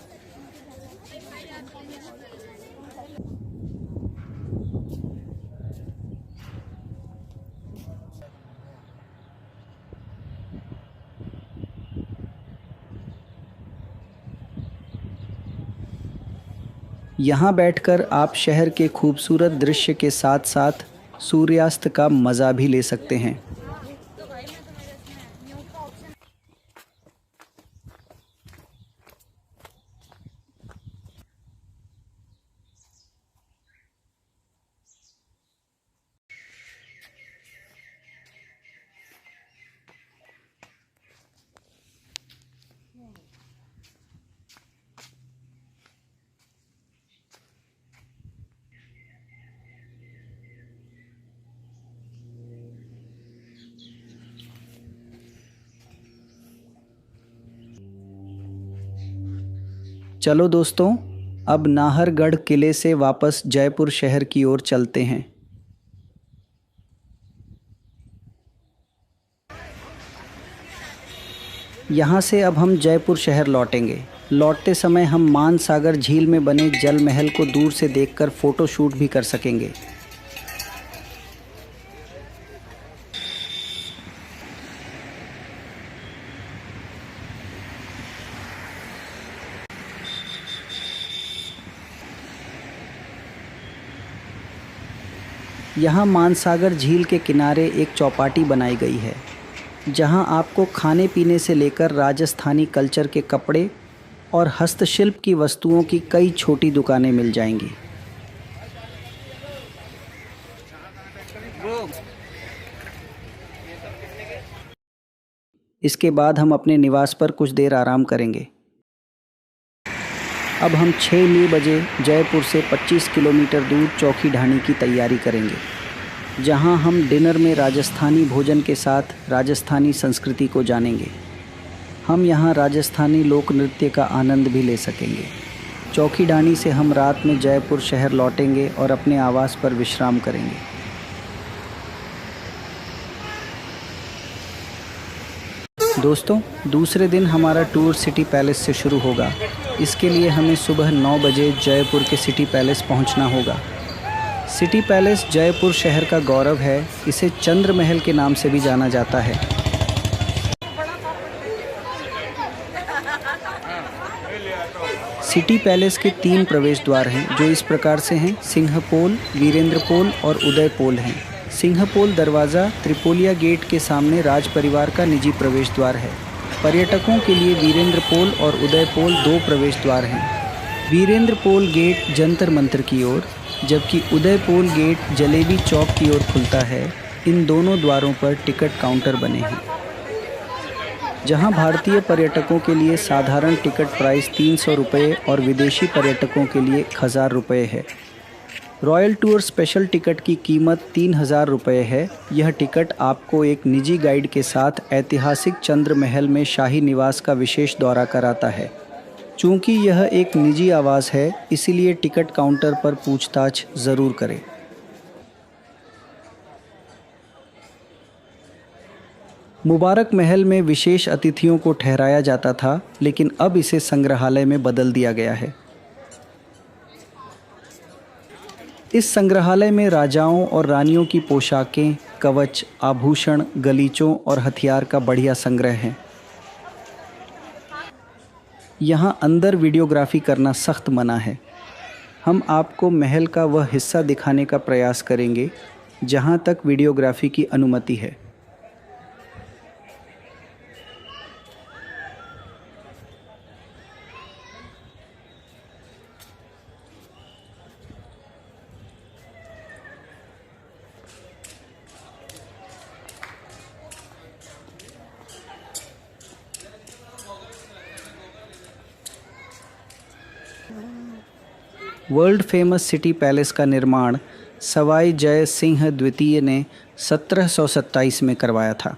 Speaker 1: यहाँ बैठकर आप शहर के खूबसूरत दृश्य के साथ साथ सूर्यास्त का मज़ा भी ले सकते हैं। चलो दोस्तों, अब नाहरगढ़ किले से वापस जयपुर शहर की ओर चलते हैं। यहाँ से अब हम जयपुर शहर लौटेंगे। लौटते समय हम मानसागर झील में बने जल महल को दूर से देखकर फ़ोटो शूट भी कर सकेंगे। यहाँ मानसागर झील के किनारे एक चौपाटी बनाई गई है, जहाँ आपको खाने पीने से लेकर राजस्थानी कल्चर के कपड़े और हस्तशिल्प की वस्तुओं की कई छोटी दुकानें मिल जाएंगी। इसके बाद हम अपने निवास पर कुछ देर आराम करेंगे। अब हम 6 बजे जयपुर से 25 किलोमीटर दूर चौकी ढाणी की तैयारी करेंगे, जहां हम डिनर में राजस्थानी भोजन के साथ राजस्थानी संस्कृति को जानेंगे। हम यहां राजस्थानी लोक नृत्य का आनंद भी ले सकेंगे। चौकी ढाणी से हम रात में जयपुर शहर लौटेंगे और अपने आवास पर विश्राम करेंगे। दोस्तों, दूसरे दिन हमारा टूर सिटी पैलेस से शुरू होगा। इसके लिए हमें सुबह 9 बजे जयपुर के सिटी पैलेस पहुंचना होगा। सिटी पैलेस जयपुर शहर का गौरव है। इसे चंद्र महल के नाम से भी जाना जाता है। सिटी पैलेस के 3 प्रवेश द्वार हैं, जो इस प्रकार से हैं: सिंहपोल, वीरेंद्रपोल और उदयपोल हैं। सिंहपोल दरवाज़ा त्रिपोलिया गेट के सामने राज परिवार का निजी प्रवेश द्वार है। पर्यटकों के लिए वीरेंद्रपोल और उदयपोल 2 प्रवेश द्वार हैं। वीरेंद्रपोल गेट जंतर मंतर की ओर, जबकि उदयपोल गेट जलेबी चौक की ओर खुलता है। इन दोनों द्वारों पर टिकट काउंटर बने हैं। जहां भारतीय पर्यटकों के लिए साधारण टिकट प्राइस 300 रुपये और विदेशी पर्यटकों के लिए 1000 रुपये है। रॉयल टूर स्पेशल टिकट की कीमत 3000 रुपये है। यह टिकट आपको एक निजी गाइड के साथ ऐतिहासिक चंद्र महल में शाही निवास का विशेष दौरा कराता है। चूँकि यह एक निजी आवास है, इसीलिए टिकट काउंटर पर पूछताछ ज़रूर करें। मुबारक महल में विशेष अतिथियों को ठहराया जाता था, लेकिन अब इसे संग्रहालय में बदल दिया गया है। इस संग्रहालय में राजाओं और रानियों की पोशाकें, कवच, आभूषण, गलीचों और हथियार का बढ़िया संग्रह है। यहाँ अंदर वीडियोग्राफी करना सख्त मना है। हम आपको महल का वह हिस्सा दिखाने का प्रयास करेंगे जहाँ तक वीडियोग्राफी की अनुमति है। वर्ल्ड फेमस सिटी पैलेस का निर्माण सवाई जय सिंह द्वितीय ने 1727 में करवाया था।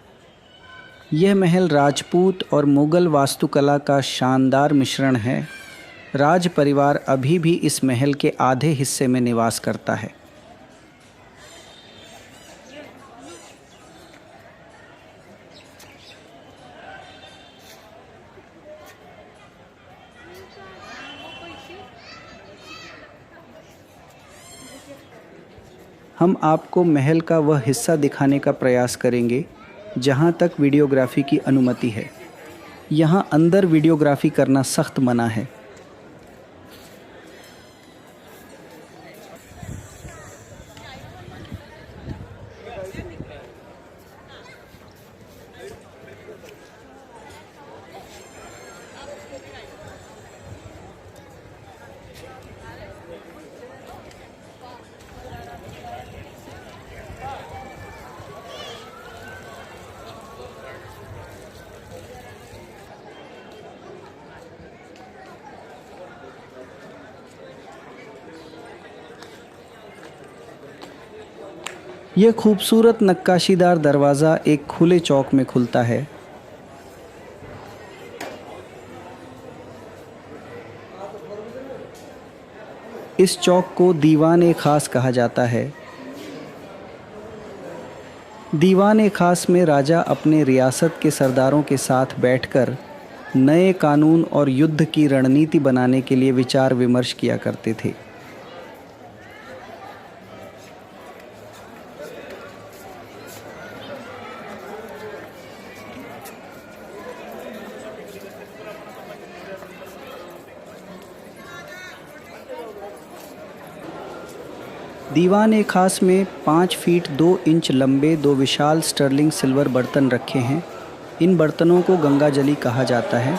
Speaker 1: यह महल राजपूत और मुग़ल वास्तुकला का शानदार मिश्रण है। राज परिवार अभी भी इस महल के आधे हिस्से में निवास करता है। हम आपको महल का वह हिस्सा दिखाने का प्रयास करेंगे जहाँ तक वीडियोग्राफी की अनुमति है। यहाँ अंदर वीडियोग्राफी करना सख्त मना है। यह खूबसूरत नक्काशीदार दरवाज़ा एक खुले चौक में खुलता है। इस चौक को दीवान खास कहा जाता है। दीवान खास में राजा अपने रियासत के सरदारों के साथ बैठकर नए कानून और युद्ध की रणनीति बनाने के लिए विचार विमर्श किया करते थे। दीवान खास में 5 फीट 2 इंच लंबे 2 विशाल स्टर्लिंग सिल्वर बर्तन रखे हैं। इन बर्तनों को गंगाजली कहा जाता है।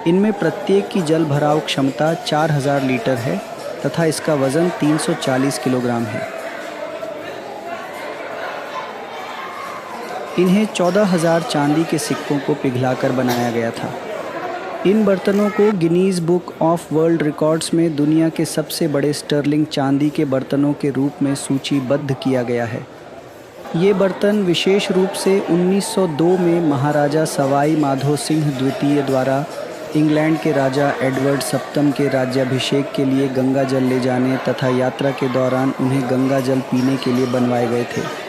Speaker 1: इनमें प्रत्येक की जल भराव क्षमता 4000 लीटर है तथा इसका वज़न 340 किलोग्राम है। इन्हें 14,000 चांदी के सिक्कों को पिघलाकर बनाया गया था। इन बर्तनों को Guinness book of world records में दुनिया के सबसे बड़े स्टर्लिंग चांदी के बर्तनों के रूप में सूचीबद्ध किया गया है। ये बर्तन विशेष रूप से 1902 में महाराजा सवाई माधो सिंह द्वितीय द्वारा इंग्लैंड के राजा एडवर्ड सप्तम के राज्याभिषेक के लिए गंगा जल ले जाने तथा यात्रा के दौरान उन्हें गंगा जल पीने के लिए बनवाए गए थे।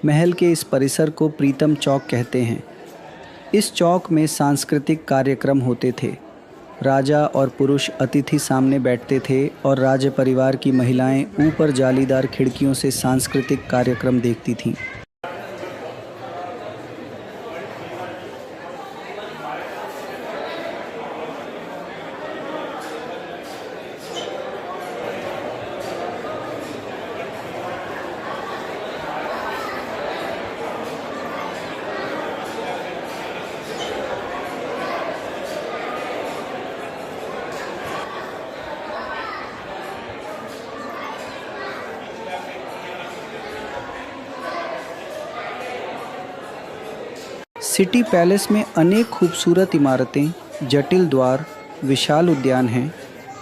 Speaker 1: महल के इस परिसर को प्रीतम चौक कहते हैं। इस चौक में सांस्कृतिक कार्यक्रम होते थे। राजा और पुरुष अतिथि सामने बैठते थे और राज परिवार की महिलाएं ऊपर जालीदार खिड़कियों से सांस्कृतिक कार्यक्रम देखती थीं। सिटी पैलेस में अनेक खूबसूरत इमारतें, जटिल द्वार, विशाल उद्यान हैं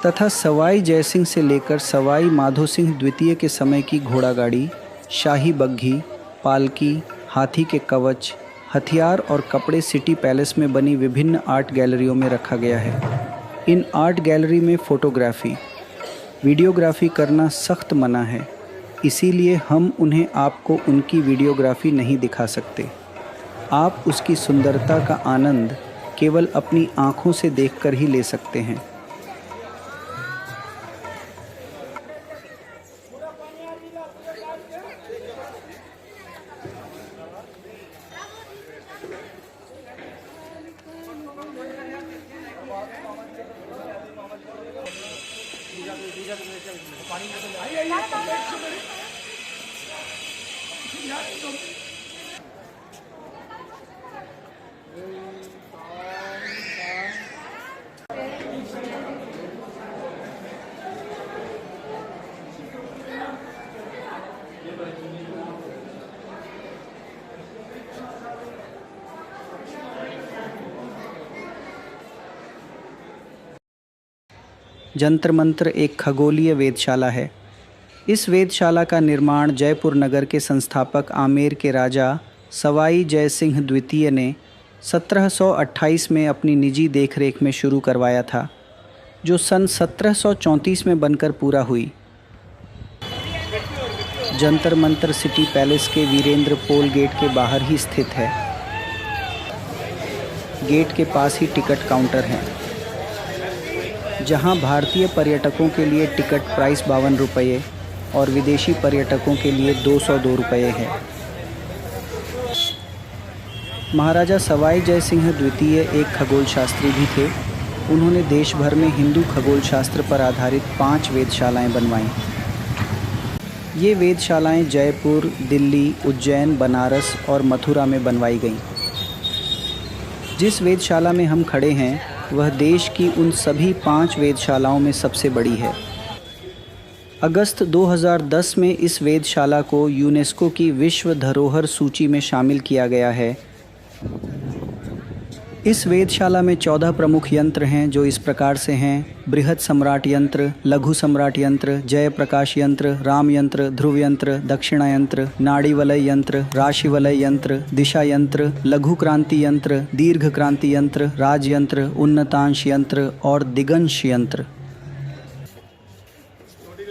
Speaker 1: तथा सवाई जयसिंह से लेकर सवाई माधो सिंह द्वितीय के समय की घोड़ागाड़ी, शाही बग्घी, पालकी, हाथी के कवच, हथियार और कपड़े सिटी पैलेस में बनी विभिन्न आर्ट गैलरियों में रखा गया है। इन आर्ट गैलरी में फ़ोटोग्राफ़ी, वीडियोग्राफी करना सख्त मना है, इसीलिए हम उन्हें आपको उनकी वीडियोग्राफी नहीं दिखा सकते। आप उसकी सुंदरता का आनंद केवल अपनी आँखों से देखकर ही ले सकते हैं। जंतर मंत्र एक खगोलीय वेधशाला है। इस वेधशाला का निर्माण जयपुर नगर के संस्थापक आमेर के राजा सवाई जय सिंह द्वितीय ने 1728 में अपनी निजी देखरेख में शुरू करवाया था, जो सन 1734 में बनकर पूरा हुई। जंतर मंतर सिटी पैलेस के वीरेंद्र पोल गेट के बाहर ही स्थित है। गेट के पास ही टिकट काउंटर है, जहां भारतीय पर्यटकों के लिए टिकट प्राइस 52 रुपये और विदेशी पर्यटकों के लिए 202 रुपये है। महाराजा सवाई जय सिंह द्वितीय एक खगोल शास्त्री भी थे। उन्होंने देश भर में हिंदू खगोल शास्त्र पर आधारित 5 वेधशालाएं बनवाईं। ये वेधशालाएं जयपुर, दिल्ली, उज्जैन, बनारस और मथुरा में बनवाई गईं। जिस वेधशाला में हम खड़े हैं वह देश की उन सभी 5 वेधशालाओं में सबसे बड़ी है। अगस्त 2010 में इस वेधशाला को यूनेस्को की विश्व धरोहर सूची में शामिल किया गया है। इस वेधशाला में 14 प्रमुख यंत्र हैं, जो इस प्रकार से हैं: बृहद सम्राट यंत्र, लघु सम्राट यंत्र, जय प्रकाश यंत्र, राम यंत्र, ध्रुव यंत्र, दक्षिणा यंत्र, नाड़ी वलय यंत्र, राशि वलय यंत्र, दिशा यंत्र, लघु क्रांति यंत्र, दीर्घ क्रांति यंत्र, राज यंत्र, उन्नतांश यंत्र और दिगंश यंत्र।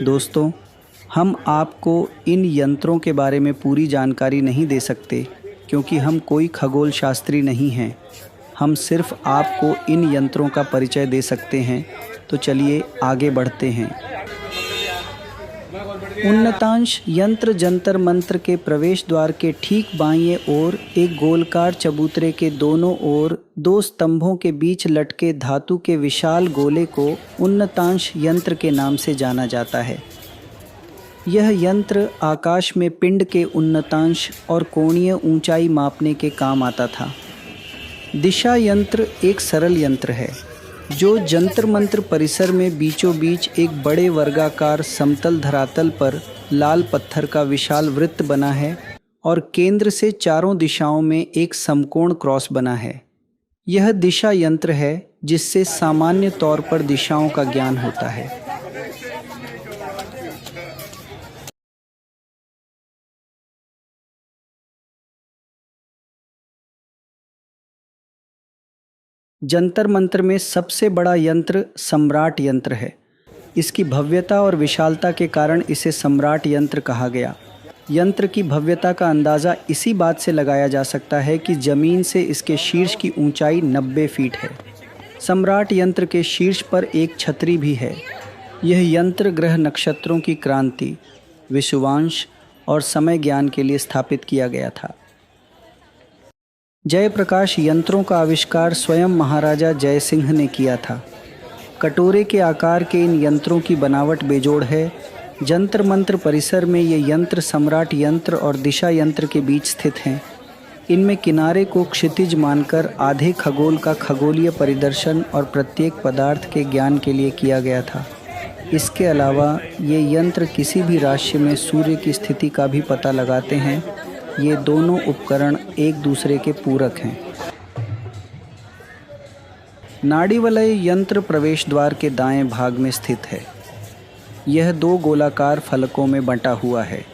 Speaker 1: दोस्तों, हम आपको इन यंत्रों के बारे में पूरी जानकारी नहीं दे सकते, क्योंकि हम कोई खगोल शास्त्री नहीं हैं। हम सिर्फ आपको इन यंत्रों का परिचय दे सकते हैं। तो चलिए आगे बढ़ते हैं। उन्नतांश यंत्र जंतर मंत्र के प्रवेश द्वार के ठीक बाईं ओर एक गोलकार चबूतरे के दोनों ओर 2 स्तंभों के बीच लटके धातु के विशाल गोले को उन्नतांश यंत्र के नाम से जाना जाता है। यह यंत्र आकाश में पिंड के उन्नतांश और कोणीय ऊंचाई मापने के काम आता था। दिशा यंत्र एक सरल यंत्र है, जो जंतर मंत्र परिसर में बीचों बीच एक बड़े वर्गाकार समतल धरातल पर लाल पत्थर का विशाल वृत्त बना है और केंद्र से चारों दिशाओं में एक समकोण क्रॉस बना है। यह दिशा यंत्र है जिससे सामान्य तौर पर दिशाओं का ज्ञान होता है। जंतर मंत्र में सबसे बड़ा यंत्र सम्राट यंत्र है। इसकी भव्यता और विशालता के कारण इसे सम्राट यंत्र कहा गया। यंत्र की भव्यता का अंदाज़ा इसी बात से लगाया जा सकता है कि ज़मीन से इसके शीर्ष की ऊंचाई 90 फीट है। सम्राट यंत्र के शीर्ष पर एक छतरी भी है। यह यंत्र ग्रह नक्षत्रों की क्रांति, विषुवांश और समय ज्ञान के लिए स्थापित किया गया था। जयप्रकाश यंत्रों का आविष्कार स्वयं महाराजा जय सिंह ने किया था। कटोरे के आकार के इन यंत्रों की बनावट बेजोड़ है। जंतर मंत्र परिसर में ये यंत्र सम्राट यंत्र और दिशा यंत्र के बीच स्थित हैं। इनमें किनारे को क्षितिज मानकर आधे खगोल का खगोलीय परिदर्शन और प्रत्येक पदार्थ के ज्ञान के लिए किया गया था। इसके अलावा ये यंत्र किसी भी राशि में सूर्य की स्थिति का भी पता लगाते हैं। ये दोनों उपकरण एक दूसरे के पूरक हैं। नाड़ी वलय यंत्र प्रवेश द्वार के दाएं भाग में स्थित है। यह 2 गोलाकार फलकों में बंटा हुआ है।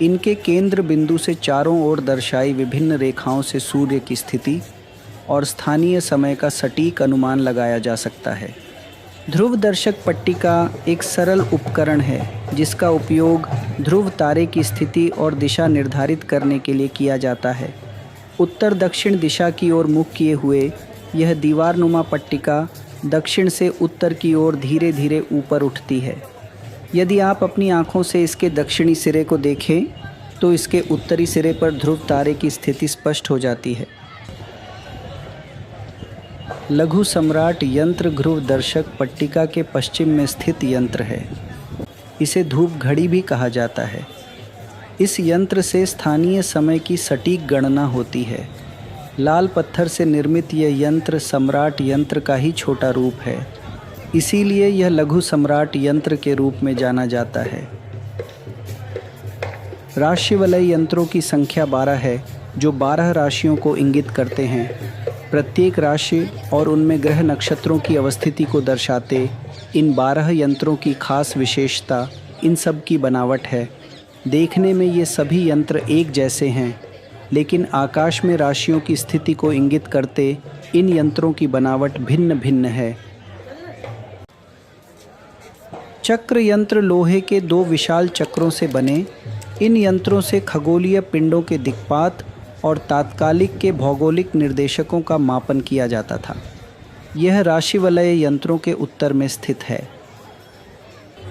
Speaker 1: इनके केंद्र बिंदु से चारों ओर दर्शाई विभिन्न रेखाओं से सूर्य की स्थिति और स्थानीय समय का सटीक अनुमान लगाया जा सकता है। ध्रुव दर्शक पट्टिका एक सरल उपकरण है जिसका उपयोग ध्रुव तारे की स्थिति और दिशा निर्धारित करने के लिए किया जाता है। उत्तर दक्षिण दिशा की ओर मुख किए हुए यह दीवारनुमा पट्टिका दक्षिण से उत्तर की ओर धीरे धीरे ऊपर उठती है। यदि आप अपनी आँखों से इसके दक्षिणी सिरे को देखें तो इसके उत्तरी सिरे पर ध्रुव तारे की स्थिति स्पष्ट हो जाती है। लघु सम्राट यंत्र ध्रुव दर्शक पट्टिका के पश्चिम में स्थित यंत्र है। इसे धूप घड़ी भी कहा जाता है। इस यंत्र से स्थानीय समय की सटीक गणना होती है। लाल पत्थर से निर्मित यह यंत्र सम्राट यंत्र का ही छोटा रूप है, इसीलिए यह लघु सम्राट यंत्र के रूप में जाना जाता है। राशि वलय यंत्रों की संख्या 12 है, जो 12 राशियों को इंगित करते हैं। प्रत्येक राशि और उनमें ग्रह नक्षत्रों की अवस्थिति को दर्शाते इन 12 यंत्रों की खास विशेषता इन सब की बनावट है। देखने में ये सभी यंत्र एक जैसे हैं, लेकिन आकाश में राशियों की स्थिति को इंगित करते इन यंत्रों की बनावट भिन्न भिन्न है। चक्र यंत्र लोहे के 2 विशाल चक्रों से बने। इन यंत्रों से खगोलीय पिंडों के दिक्पात और तात्कालिक के भौगोलिक निर्देशकों का मापन किया जाता था। यह राशि वलय यंत्रों के उत्तर में स्थित है।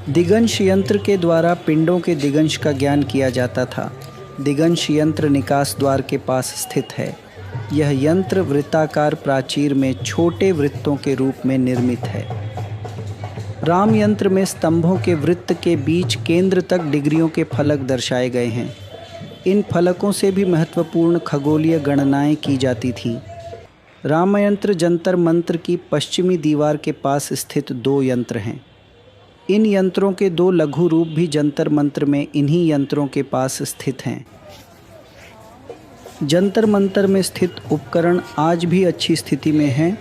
Speaker 1: दिगंश यंत्र के द्वारा पिंडों के दिगंश का ज्ञान किया जाता था। दिगंश यंत्र निकास द्वार के पास स्थित है। यह यंत्र वृत्ताकार प्राचीर में छोटे वृत्तों के रूप में निर्मित है। राम यंत्र में स्तंभों के वृत्त के बीच केंद्र तक डिग्रियों के फलक दर्शाए गए हैं। इन फलकों से भी महत्वपूर्ण खगोलीय गणनाएं की जाती थीं। रामयंत्र जंतर मंत्र की पश्चिमी दीवार के पास स्थित 2 यंत्र हैं। इन यंत्रों के 2 लघु रूप भी जंतर मंत्र में इन्हीं यंत्रों के पास स्थित हैं। जंतर मंतर में स्थित उपकरण आज भी अच्छी स्थिति में हैं,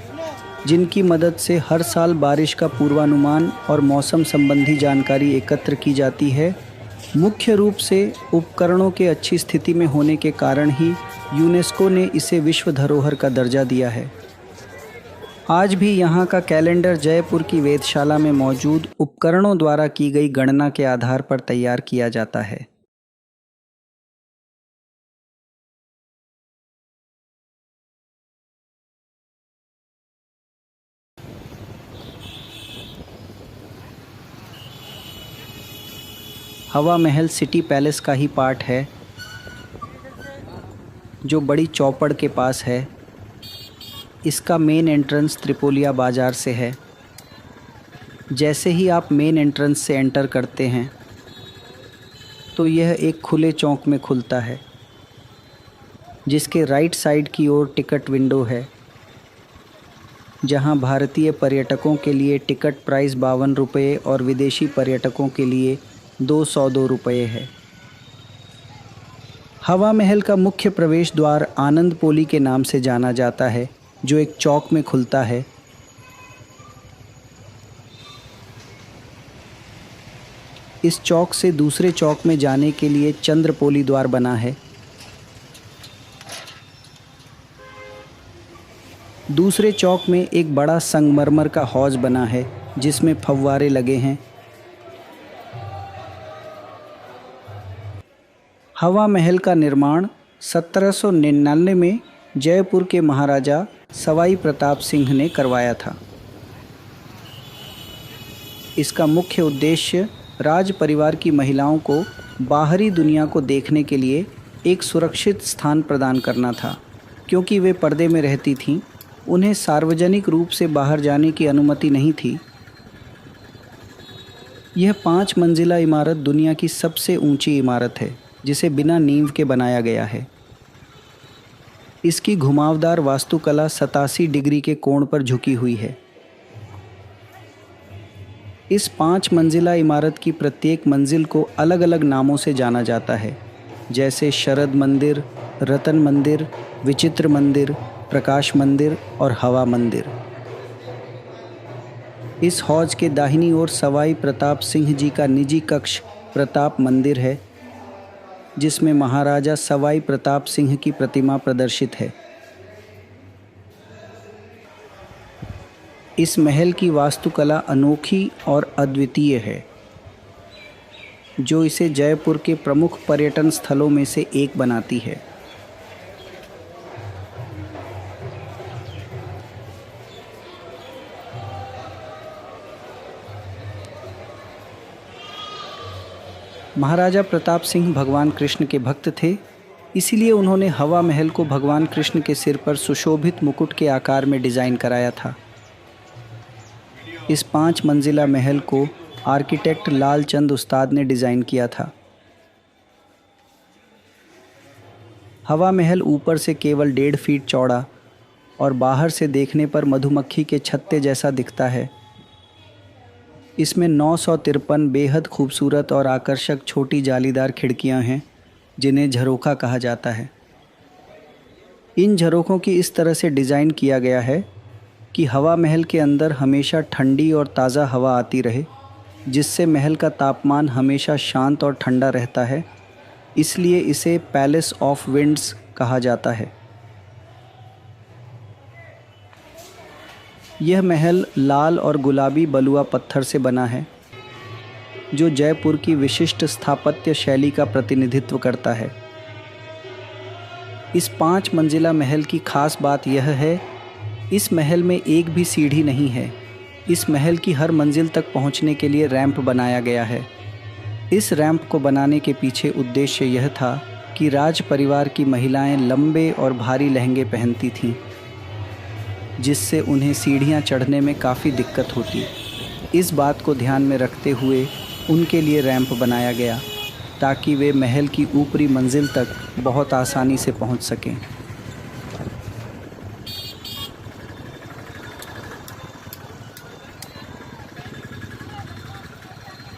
Speaker 1: जिनकी मदद से हर साल बारिश का पूर्वानुमान और मौसम संबंधी जानकारी एकत्र की जाती है। मुख्य रूप से उपकरणों के अच्छी स्थिति में होने के कारण ही यूनेस्को ने इसे विश्व धरोहर का दर्जा दिया है। आज भी यहाँ का कैलेंडर जयपुर की वेधशाला में मौजूद उपकरणों द्वारा की गई गणना के आधार पर तैयार किया जाता है। हवा महल सिटी पैलेस का ही पार्ट है, जो बड़ी चौपड़ के पास है। इसका मेन एंट्रेंस त्रिपोलिया बाज़ार से है। जैसे ही आप मेन एंट्रेंस से एंटर करते हैं तो यह एक खुले चौक में खुलता है, जिसके राइट साइड की ओर टिकट विंडो है, जहां भारतीय पर्यटकों के लिए टिकट प्राइस 52 रुपये और विदेशी पर्यटकों के लिए 202 रुपये है। हवा महल का मुख्य प्रवेश द्वार आनंद पोली के नाम से जाना जाता है, जो एक चौक में खुलता है। इस चौक से दूसरे चौक में जाने के लिए चंद्रपोली द्वार बना है। दूसरे चौक में एक बड़ा संगमरमर का हौज बना है, जिसमें फव्वारे लगे हैं। हवा महल का निर्माण 1799 में जयपुर के महाराजा सवाई प्रताप सिंह ने करवाया था। इसका मुख्य उद्देश्य राज परिवार की महिलाओं को बाहरी दुनिया को देखने के लिए एक सुरक्षित स्थान प्रदान करना था। क्योंकि वे पर्दे में रहती थीं, उन्हें सार्वजनिक रूप से बाहर जाने की अनुमति नहीं थी। यह 5 मंजिला इमारत दुनिया की सबसे ऊंची इमारत है, जिसे बिना नींव के बनाया गया है। इसकी घुमावदार वास्तुकला 87 डिग्री के कोण पर झुकी हुई है। इस 5 मंजिला इमारत की प्रत्येक मंजिल को अलग अलग नामों से जाना जाता है, जैसे शरद मंदिर, रतन मंदिर, विचित्र मंदिर, प्रकाश मंदिर और हवा मंदिर। इस हौज के दाहिनी ओर सवाई प्रताप सिंह जी का निजी कक्ष प्रताप मंदिर है, जिसमें महाराजा सवाई प्रताप सिंह की प्रतिमा प्रदर्शित है। इस महल की वास्तुकला अनोखी और अद्वितीय है, जो इसे जयपुर के प्रमुख पर्यटन स्थलों में से एक बनाती है। महाराजा प्रताप सिंह भगवान कृष्ण के भक्त थे, इसीलिए उन्होंने हवा महल को भगवान कृष्ण के सिर पर सुशोभित मुकुट के आकार में डिज़ाइन कराया था। इस 5 मंजिला महल को आर्किटेक्ट लालचंद उस्ताद ने डिज़ाइन किया था। हवा महल ऊपर से केवल 1.5 फीट चौड़ा और बाहर से देखने पर मधुमक्खी के छत्ते जैसा दिखता है। इसमें 953 बेहद खूबसूरत और आकर्षक छोटी जालीदार खिड़कियां हैं, जिन्हें झरोखा कहा जाता है। इन झरोखों की इस तरह से डिज़ाइन किया गया है कि हवा महल के अंदर हमेशा ठंडी और ताज़ा हवा आती रहे, जिससे महल का तापमान हमेशा शांत और ठंडा रहता है। इसलिए इसे पैलेस ऑफ विंड्स कहा जाता है। यह महल लाल और गुलाबी बलुआ पत्थर से बना है, जो जयपुर की विशिष्ट स्थापत्य शैली का प्रतिनिधित्व करता है। इस 5 मंजिला महल की खास बात यह है, इस महल में एक भी सीढ़ी नहीं है। इस महल की हर मंजिल तक पहुंचने के लिए रैंप बनाया गया है। इस रैंप को बनाने के पीछे उद्देश्य यह था कि राज परिवार की महिलाएं लंबे और भारी लहंगे पहनती थीं, जिससे उन्हें सीढ़ियां चढ़ने में काफ़ी दिक्कत होती। इस बात को ध्यान में रखते हुए उनके लिए रैंप बनाया गया, ताकि वे महल की ऊपरी मंजिल तक बहुत आसानी से पहुंच सकें।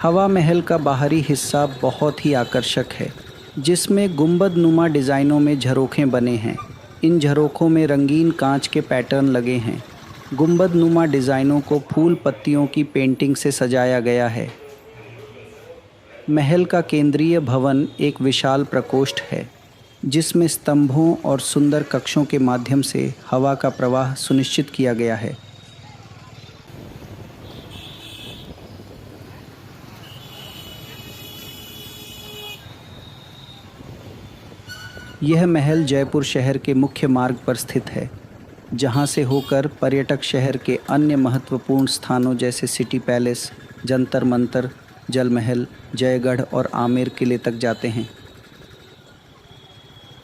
Speaker 1: हवा महल का बाहरी हिस्सा बहुत ही आकर्षक है, जिसमें गुंबद नुमा डिज़ाइनों में झरोखे बने हैं। इन झरोखों में रंगीन कांच के पैटर्न लगे हैं। गुंबद नुमा डिज़ाइनों को फूल पत्तियों की पेंटिंग से सजाया गया है। महल का केंद्रीय भवन एक विशाल प्रकोष्ठ है, जिसमें स्तंभों और सुंदर कक्षों के माध्यम से हवा का प्रवाह सुनिश्चित किया गया है। यह महल जयपुर शहर के मुख्य मार्ग पर स्थित है, जहां से होकर पर्यटक शहर के अन्य महत्वपूर्ण स्थानों जैसे सिटी पैलेस, जंतर मंतर, जल महल, जयगढ़ और आमेर किले तक जाते हैं।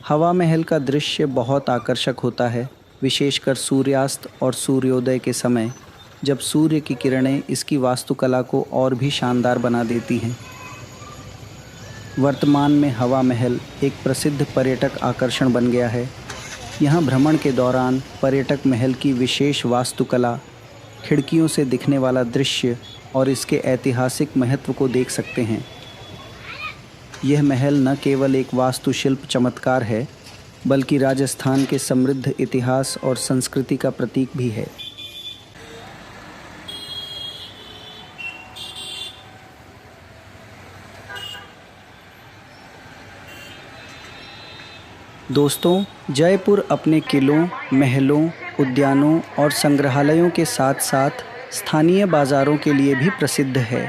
Speaker 1: हवा महल का दृश्य बहुत आकर्षक होता है, विशेषकर सूर्यास्त और सूर्योदय के समय, जब सूर्य की किरणें इसकी वास्तुकला को और भी शानदार बना देती हैं। वर्तमान में हवा महल एक प्रसिद्ध पर्यटक आकर्षण बन गया है। यहाँ भ्रमण के दौरान पर्यटक महल की विशेष वास्तुकला, खिड़कियों से दिखने वाला दृश्य और इसके ऐतिहासिक महत्व को देख सकते हैं। यह महल न केवल एक वास्तुशिल्प चमत्कार है, बल्कि राजस्थान के समृद्ध इतिहास और संस्कृति का प्रतीक भी है। दोस्तों, जयपुर अपने किलों, महलों, उद्यानों और संग्रहालयों के साथ साथ स्थानीय बाज़ारों के लिए भी प्रसिद्ध है।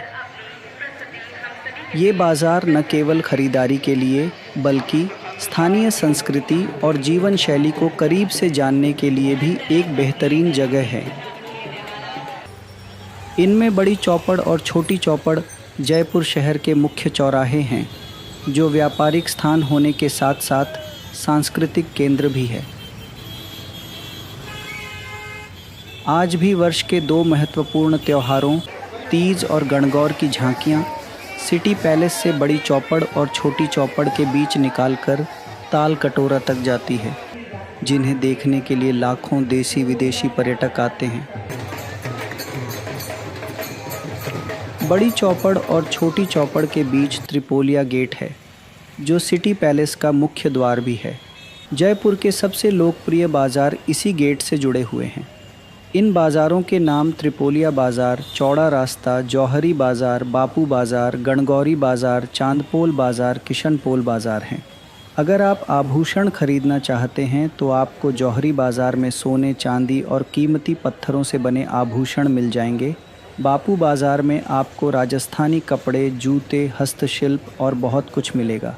Speaker 1: ये बाज़ार न केवल ख़रीदारी के लिए बल्कि स्थानीय संस्कृति और जीवन शैली को करीब से जानने के लिए भी एक बेहतरीन जगह है। इनमें बड़ी चौपड़ और छोटी चौपड़ जयपुर शहर के मुख्य चौराहे हैं, जो व्यापारिक स्थान होने के साथ साथ सांस्कृतिक केंद्र भी है। आज भी वर्ष के 2 महत्वपूर्ण त्योहारों तीज और गणगौर की झांकियाँ सिटी पैलेस से बड़ी चौपड़ और छोटी चौपड़ के बीच निकालकर ताल कटोरा तक जाती है, जिन्हें देखने के लिए लाखों देसी विदेशी पर्यटक आते हैं। बड़ी चौपड़ और छोटी चौपड़ के बीच त्रिपोलिया गेट है, जो सिटी पैलेस का मुख्य द्वार भी है। जयपुर के सबसे लोकप्रिय बाज़ार इसी गेट से जुड़े हुए हैं। इन बाज़ारों के नाम त्रिपोलिया बाज़ार, चौड़ा रास्ता, जौहरी बाज़ार, बापू बाज़ार, गणगौरी बाज़ार, चांदपोल बाज़ार, किशनपोल बाज़ार हैं। अगर आप आभूषण खरीदना चाहते हैं तो आपको जौहरी बाज़ार में सोने, चांदी और कीमती पत्थरों से बने आभूषण मिल जाएंगे। बापू बाज़ार में आपको राजस्थानी कपड़े, जूते, हस्तशिल्प और बहुत कुछ मिलेगा।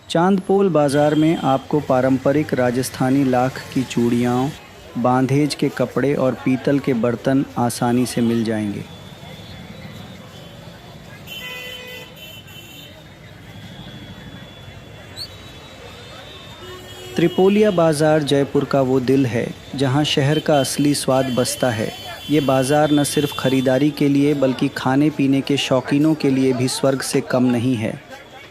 Speaker 1: चांदपोल बाज़ार में आपको पारंपरिक राजस्थानी लाख की चूड़ियाँ, बांधेज के कपड़े और पीतल के बर्तन आसानी से मिल जाएंगे। त्रिपोलिया बाज़ार जयपुर का वो दिल है जहाँ शहर का असली स्वाद बसता है। ये बाज़ार न सिर्फ खरीदारी के लिए बल्कि खाने पीने के शौकीनों के लिए भी स्वर्ग से कम नहीं है।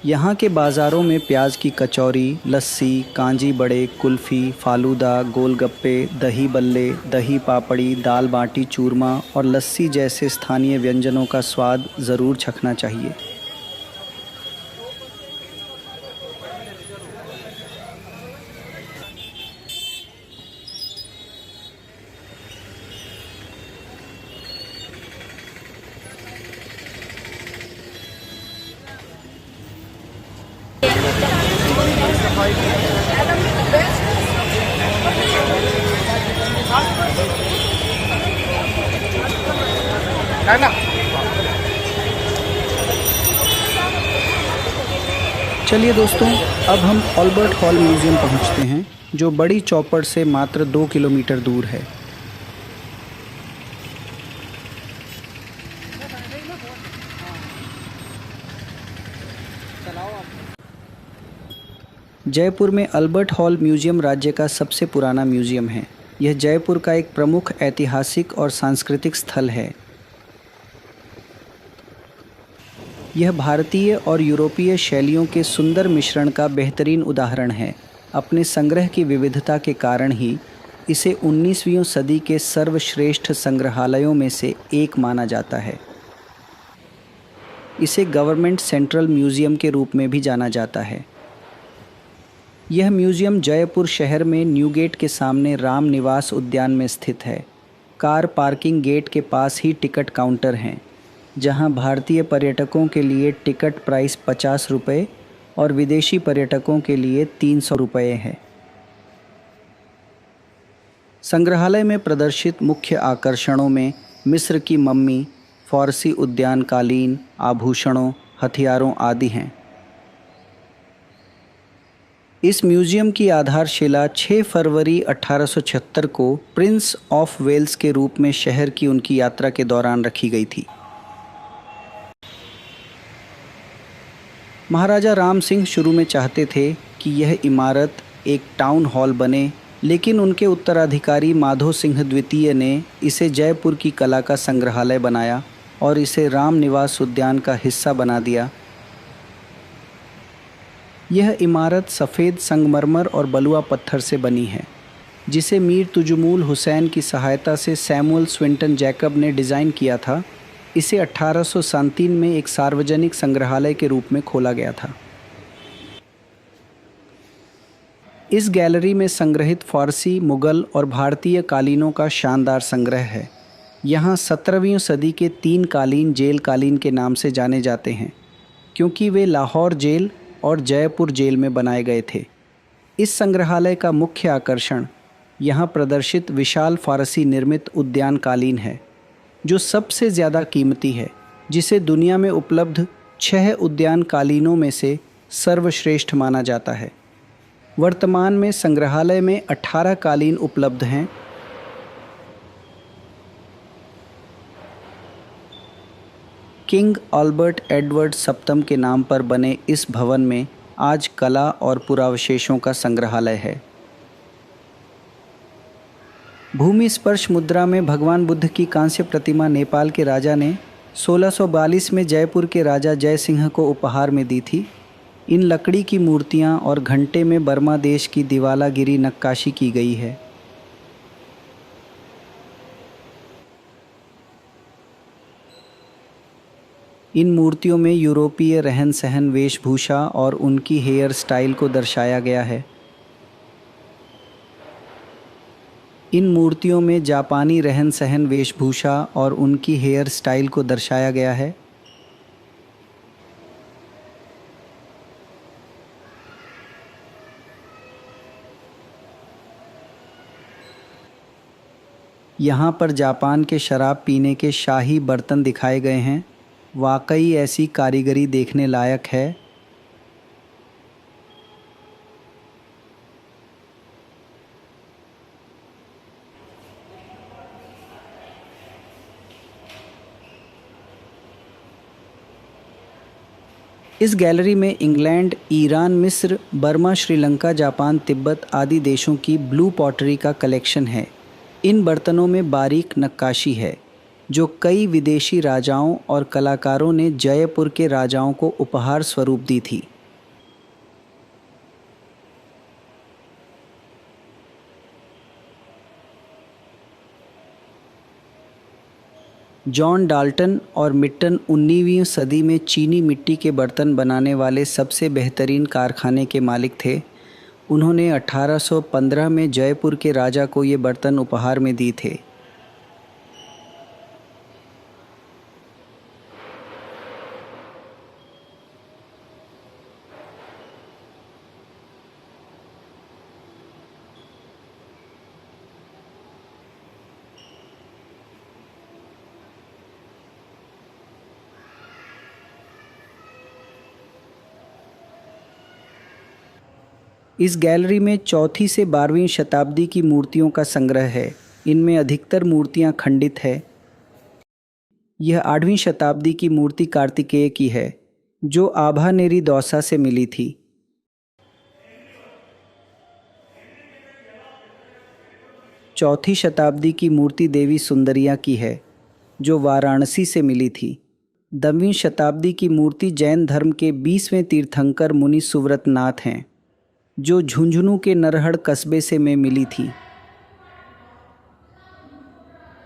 Speaker 1: यहाँ के बाज़ारों में प्याज की कचौरी, लस्सी, कांजी बड़े, कुल्फ़ी, फालूदा, गोलगप्पे, दही बल्ले, दही पापड़ी, दाल बाटी चूरमा और लस्सी जैसे स्थानीय व्यंजनों का स्वाद ज़रूर चखना चाहिए। चलिए दोस्तों, अब हम अल्बर्ट हॉल म्यूज़ियम पहुंचते हैं, जो बड़ी चौपड़ से मात्र 2 किलोमीटर दूर है। जयपुर में अल्बर्ट हॉल म्यूज़ियम राज्य का सबसे पुराना म्यूज़ियम है। यह जयपुर का एक प्रमुख ऐतिहासिक और सांस्कृतिक स्थल है। यह भारतीय और यूरोपीय शैलियों के सुंदर मिश्रण का बेहतरीन उदाहरण है। अपने संग्रह की विविधता के कारण ही इसे 19वीं सदी के सर्वश्रेष्ठ संग्रहालयों में से एक माना जाता है। इसे गवर्नमेंट सेंट्रल म्यूज़ियम के रूप में भी जाना जाता है। यह म्यूज़ियम जयपुर शहर में न्यू गेट के सामने राम निवास उद्यान में स्थित है। कार पार्किंग गेट के पास ही टिकट काउंटर हैं, जहां भारतीय पर्यटकों के लिए टिकट प्राइस 50 रुपये और विदेशी पर्यटकों के लिए 300 रुपये है। संग्रहालय में प्रदर्शित मुख्य आकर्षणों में मिस्र की मम्मी, फ़ारसी उद्यान कालीन, आभूषणों, हथियारों आदि हैं। इस म्यूज़ियम की आधारशिला 6 फरवरी 1876 को प्रिंस ऑफ वेल्स के रूप में शहर की उनकी यात्रा के दौरान रखी गई थी। महाराजा राम सिंह शुरू में चाहते थे कि यह इमारत एक टाउन हॉल बने, लेकिन उनके उत्तराधिकारी माधो सिंह द्वितीय ने इसे जयपुर की कला का संग्रहालय बनाया और इसे राम निवास उद्यान का हिस्सा बना दिया। यह इमारत सफ़ेद संगमरमर और बलुआ पत्थर से बनी है, जिसे मीर तुजुमूल हुसैन की सहायता से सैमुअल स्विंटन जैकब ने डिज़ाइन किया था। इसे 1837 में एक सार्वजनिक संग्रहालय के रूप में खोला गया था। इस गैलरी में संग्रहित फ़ारसी, मुग़ल और भारतीय कालीनों का शानदार संग्रह है। यहाँ 17वीं सदी के 3 कालीन जेल कालीन के नाम से जाने जाते हैं, क्योंकि वे लाहौर जेल और जयपुर जेल में बनाए गए थे। इस संग्रहालय का मुख्य आकर्षण यहाँ प्रदर्शित विशाल फ़ारसी निर्मित उद्यान कालीन है, जो सबसे ज़्यादा कीमती है, जिसे दुनिया में उपलब्ध 6 उद्यानकालीनों में से सर्वश्रेष्ठ माना जाता है। वर्तमान में संग्रहालय में 18 कालीन उपलब्ध हैं। किंग अल्बर्ट एडवर्ड सप्तम के नाम पर बने इस भवन में आज कला और पुरावशेषों का संग्रहालय है। भूमि स्पर्श मुद्रा में भगवान बुद्ध की कांस्य प्रतिमा नेपाल के राजा ने 1642 में जयपुर के राजा जय सिंह को उपहार में दी थी। इन लकड़ी की मूर्तियां और घंटे में बर्मा देश की दिवालागिरी नक्काशी की गई है। इन मूर्तियों में यूरोपीय रहन सहन, वेशभूषा और उनकी हेयर स्टाइल को दर्शाया गया है। इन मूर्तियों में जापानी रहन सहन, वेशभूषा और उनकी हेयर स्टाइल को दर्शाया गया है। यहाँ पर जापान के शराब पीने के शाही बर्तन दिखाए गए हैं। वाकई ऐसी कारीगरी देखने लायक है। इस गैलरी में इंग्लैंड, ईरान, मिस्र, बर्मा, श्रीलंका, जापान, तिब्बत आदि देशों की ब्लू पॉटरी का कलेक्शन है। इन बर्तनों में बारीक नक्काशी है जो कई विदेशी राजाओं और कलाकारों ने जयपुर के राजाओं को उपहार स्वरूप दी थी। जॉन डाल्टन और मिट्टन 19वीं सदी में चीनी मिट्टी के बर्तन बनाने वाले सबसे बेहतरीन कारखाने के मालिक थे। उन्होंने 1815 में जयपुर के राजा को ये बर्तन उपहार में दिए थे। इस गैलरी में 4वीं से 12वीं शताब्दी की मूर्तियों का संग्रह है। इनमें अधिकतर मूर्तियां खंडित है। यह 8वीं शताब्दी की मूर्ति कार्तिकेय की है जो आभानेरी दौसा से मिली थी। चौथी शताब्दी की मूर्ति देवी सुंदरिया की है जो वाराणसी से मिली थी। 10वीं शताब्दी की मूर्ति जैन धर्म के 20वें तीर्थंकर मुनि सुव्रतनाथ हैं जो झुंझुनू के नरहड़ कस्बे से में मिली थी।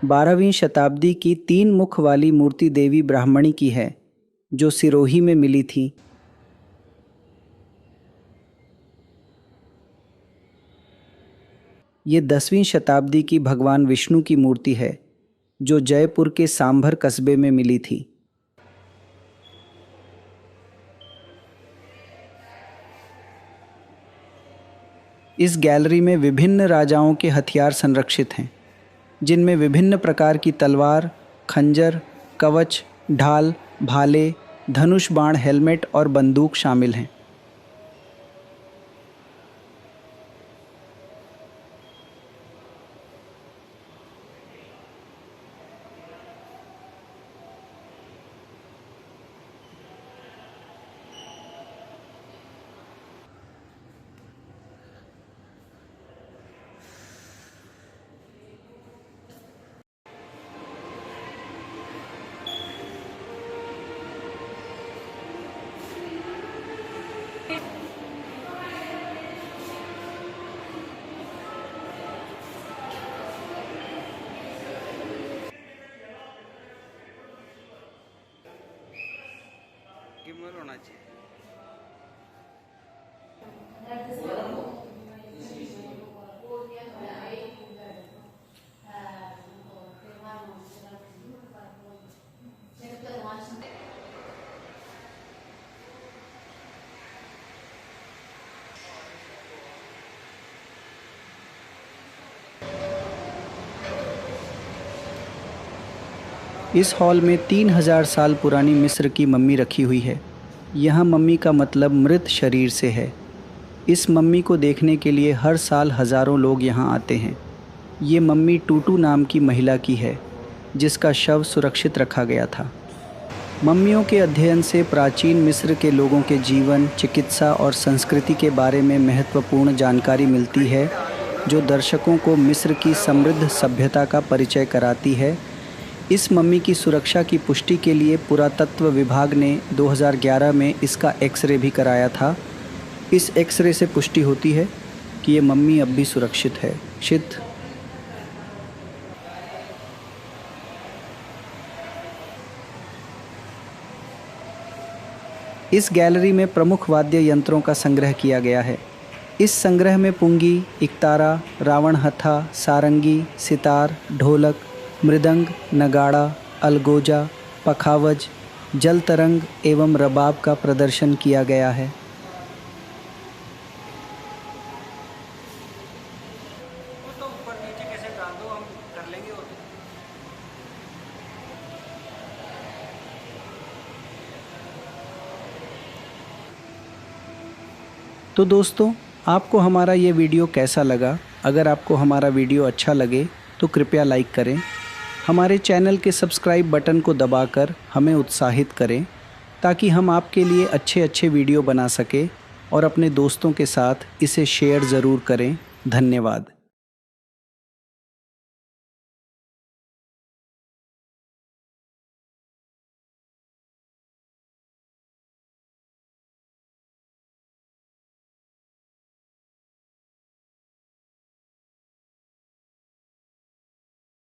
Speaker 1: 12वीं शताब्दी की 3 मुख वाली मूर्ति देवी ब्राह्मणी की है जो सिरोही में मिली थी। ये 10वीं शताब्दी की भगवान विष्णु की मूर्ति है जो जयपुर के सांभर कस्बे में मिली थी। इस गैलरी में विभिन्न राजाओं के हथियार संरक्षित हैं जिनमें विभिन्न प्रकार की तलवार, खंजर, कवच, ढाल, भाले, धनुष बाण, हेलमेट और बंदूक शामिल हैं।
Speaker 3: गिम्बल होना चाहिए।
Speaker 1: इस हॉल में 3000 साल पुरानी मिस्र की मम्मी रखी हुई है। यहाँ मम्मी का मतलब मृत शरीर से है। इस मम्मी को देखने के लिए हर साल हज़ारों लोग यहाँ आते हैं। ये मम्मी टूटू नाम की महिला की है, जिसका शव सुरक्षित रखा गया था। मम्मियों के अध्ययन से प्राचीन मिस्र के लोगों के जीवन, चिकित्सा और संस्कृति के बारे में महत्वपूर्ण जानकारी मिलती है, जो दर्शकों को मिस्र की समृद्ध सभ्यता का परिचय कराती है। इस मम्मी की सुरक्षा की पुष्टि के लिए पुरातत्व विभाग ने 2011 में इसका एक्सरे भी कराया था। इस एक्सरे से पुष्टि होती है कि ये मम्मी अब भी सुरक्षित है। इस गैलरी में प्रमुख वाद्य यंत्रों का संग्रह किया गया है। इस संग्रह में पुंगी, इकतारा, रावण हथा, सारंगी, सितार, ढोलक, मृदंग, नगाड़ा, अलगोजा, पखावज, जल तरंग एवं रबाब का प्रदर्शन किया गया है। तो दोस्तों, आपको हमारा ये वीडियो कैसा लगा? अगर आपको हमारा वीडियो अच्छा लगे तो कृपया लाइक करें। हमारे चैनल के सब्सक्राइब बटन को दबाकर हमें उत्साहित करें, ताकि हम आपके लिए अच्छे वीडियो बना सकें और अपने दोस्तों के साथ इसे शेयर ज़रूर करें। धन्यवाद।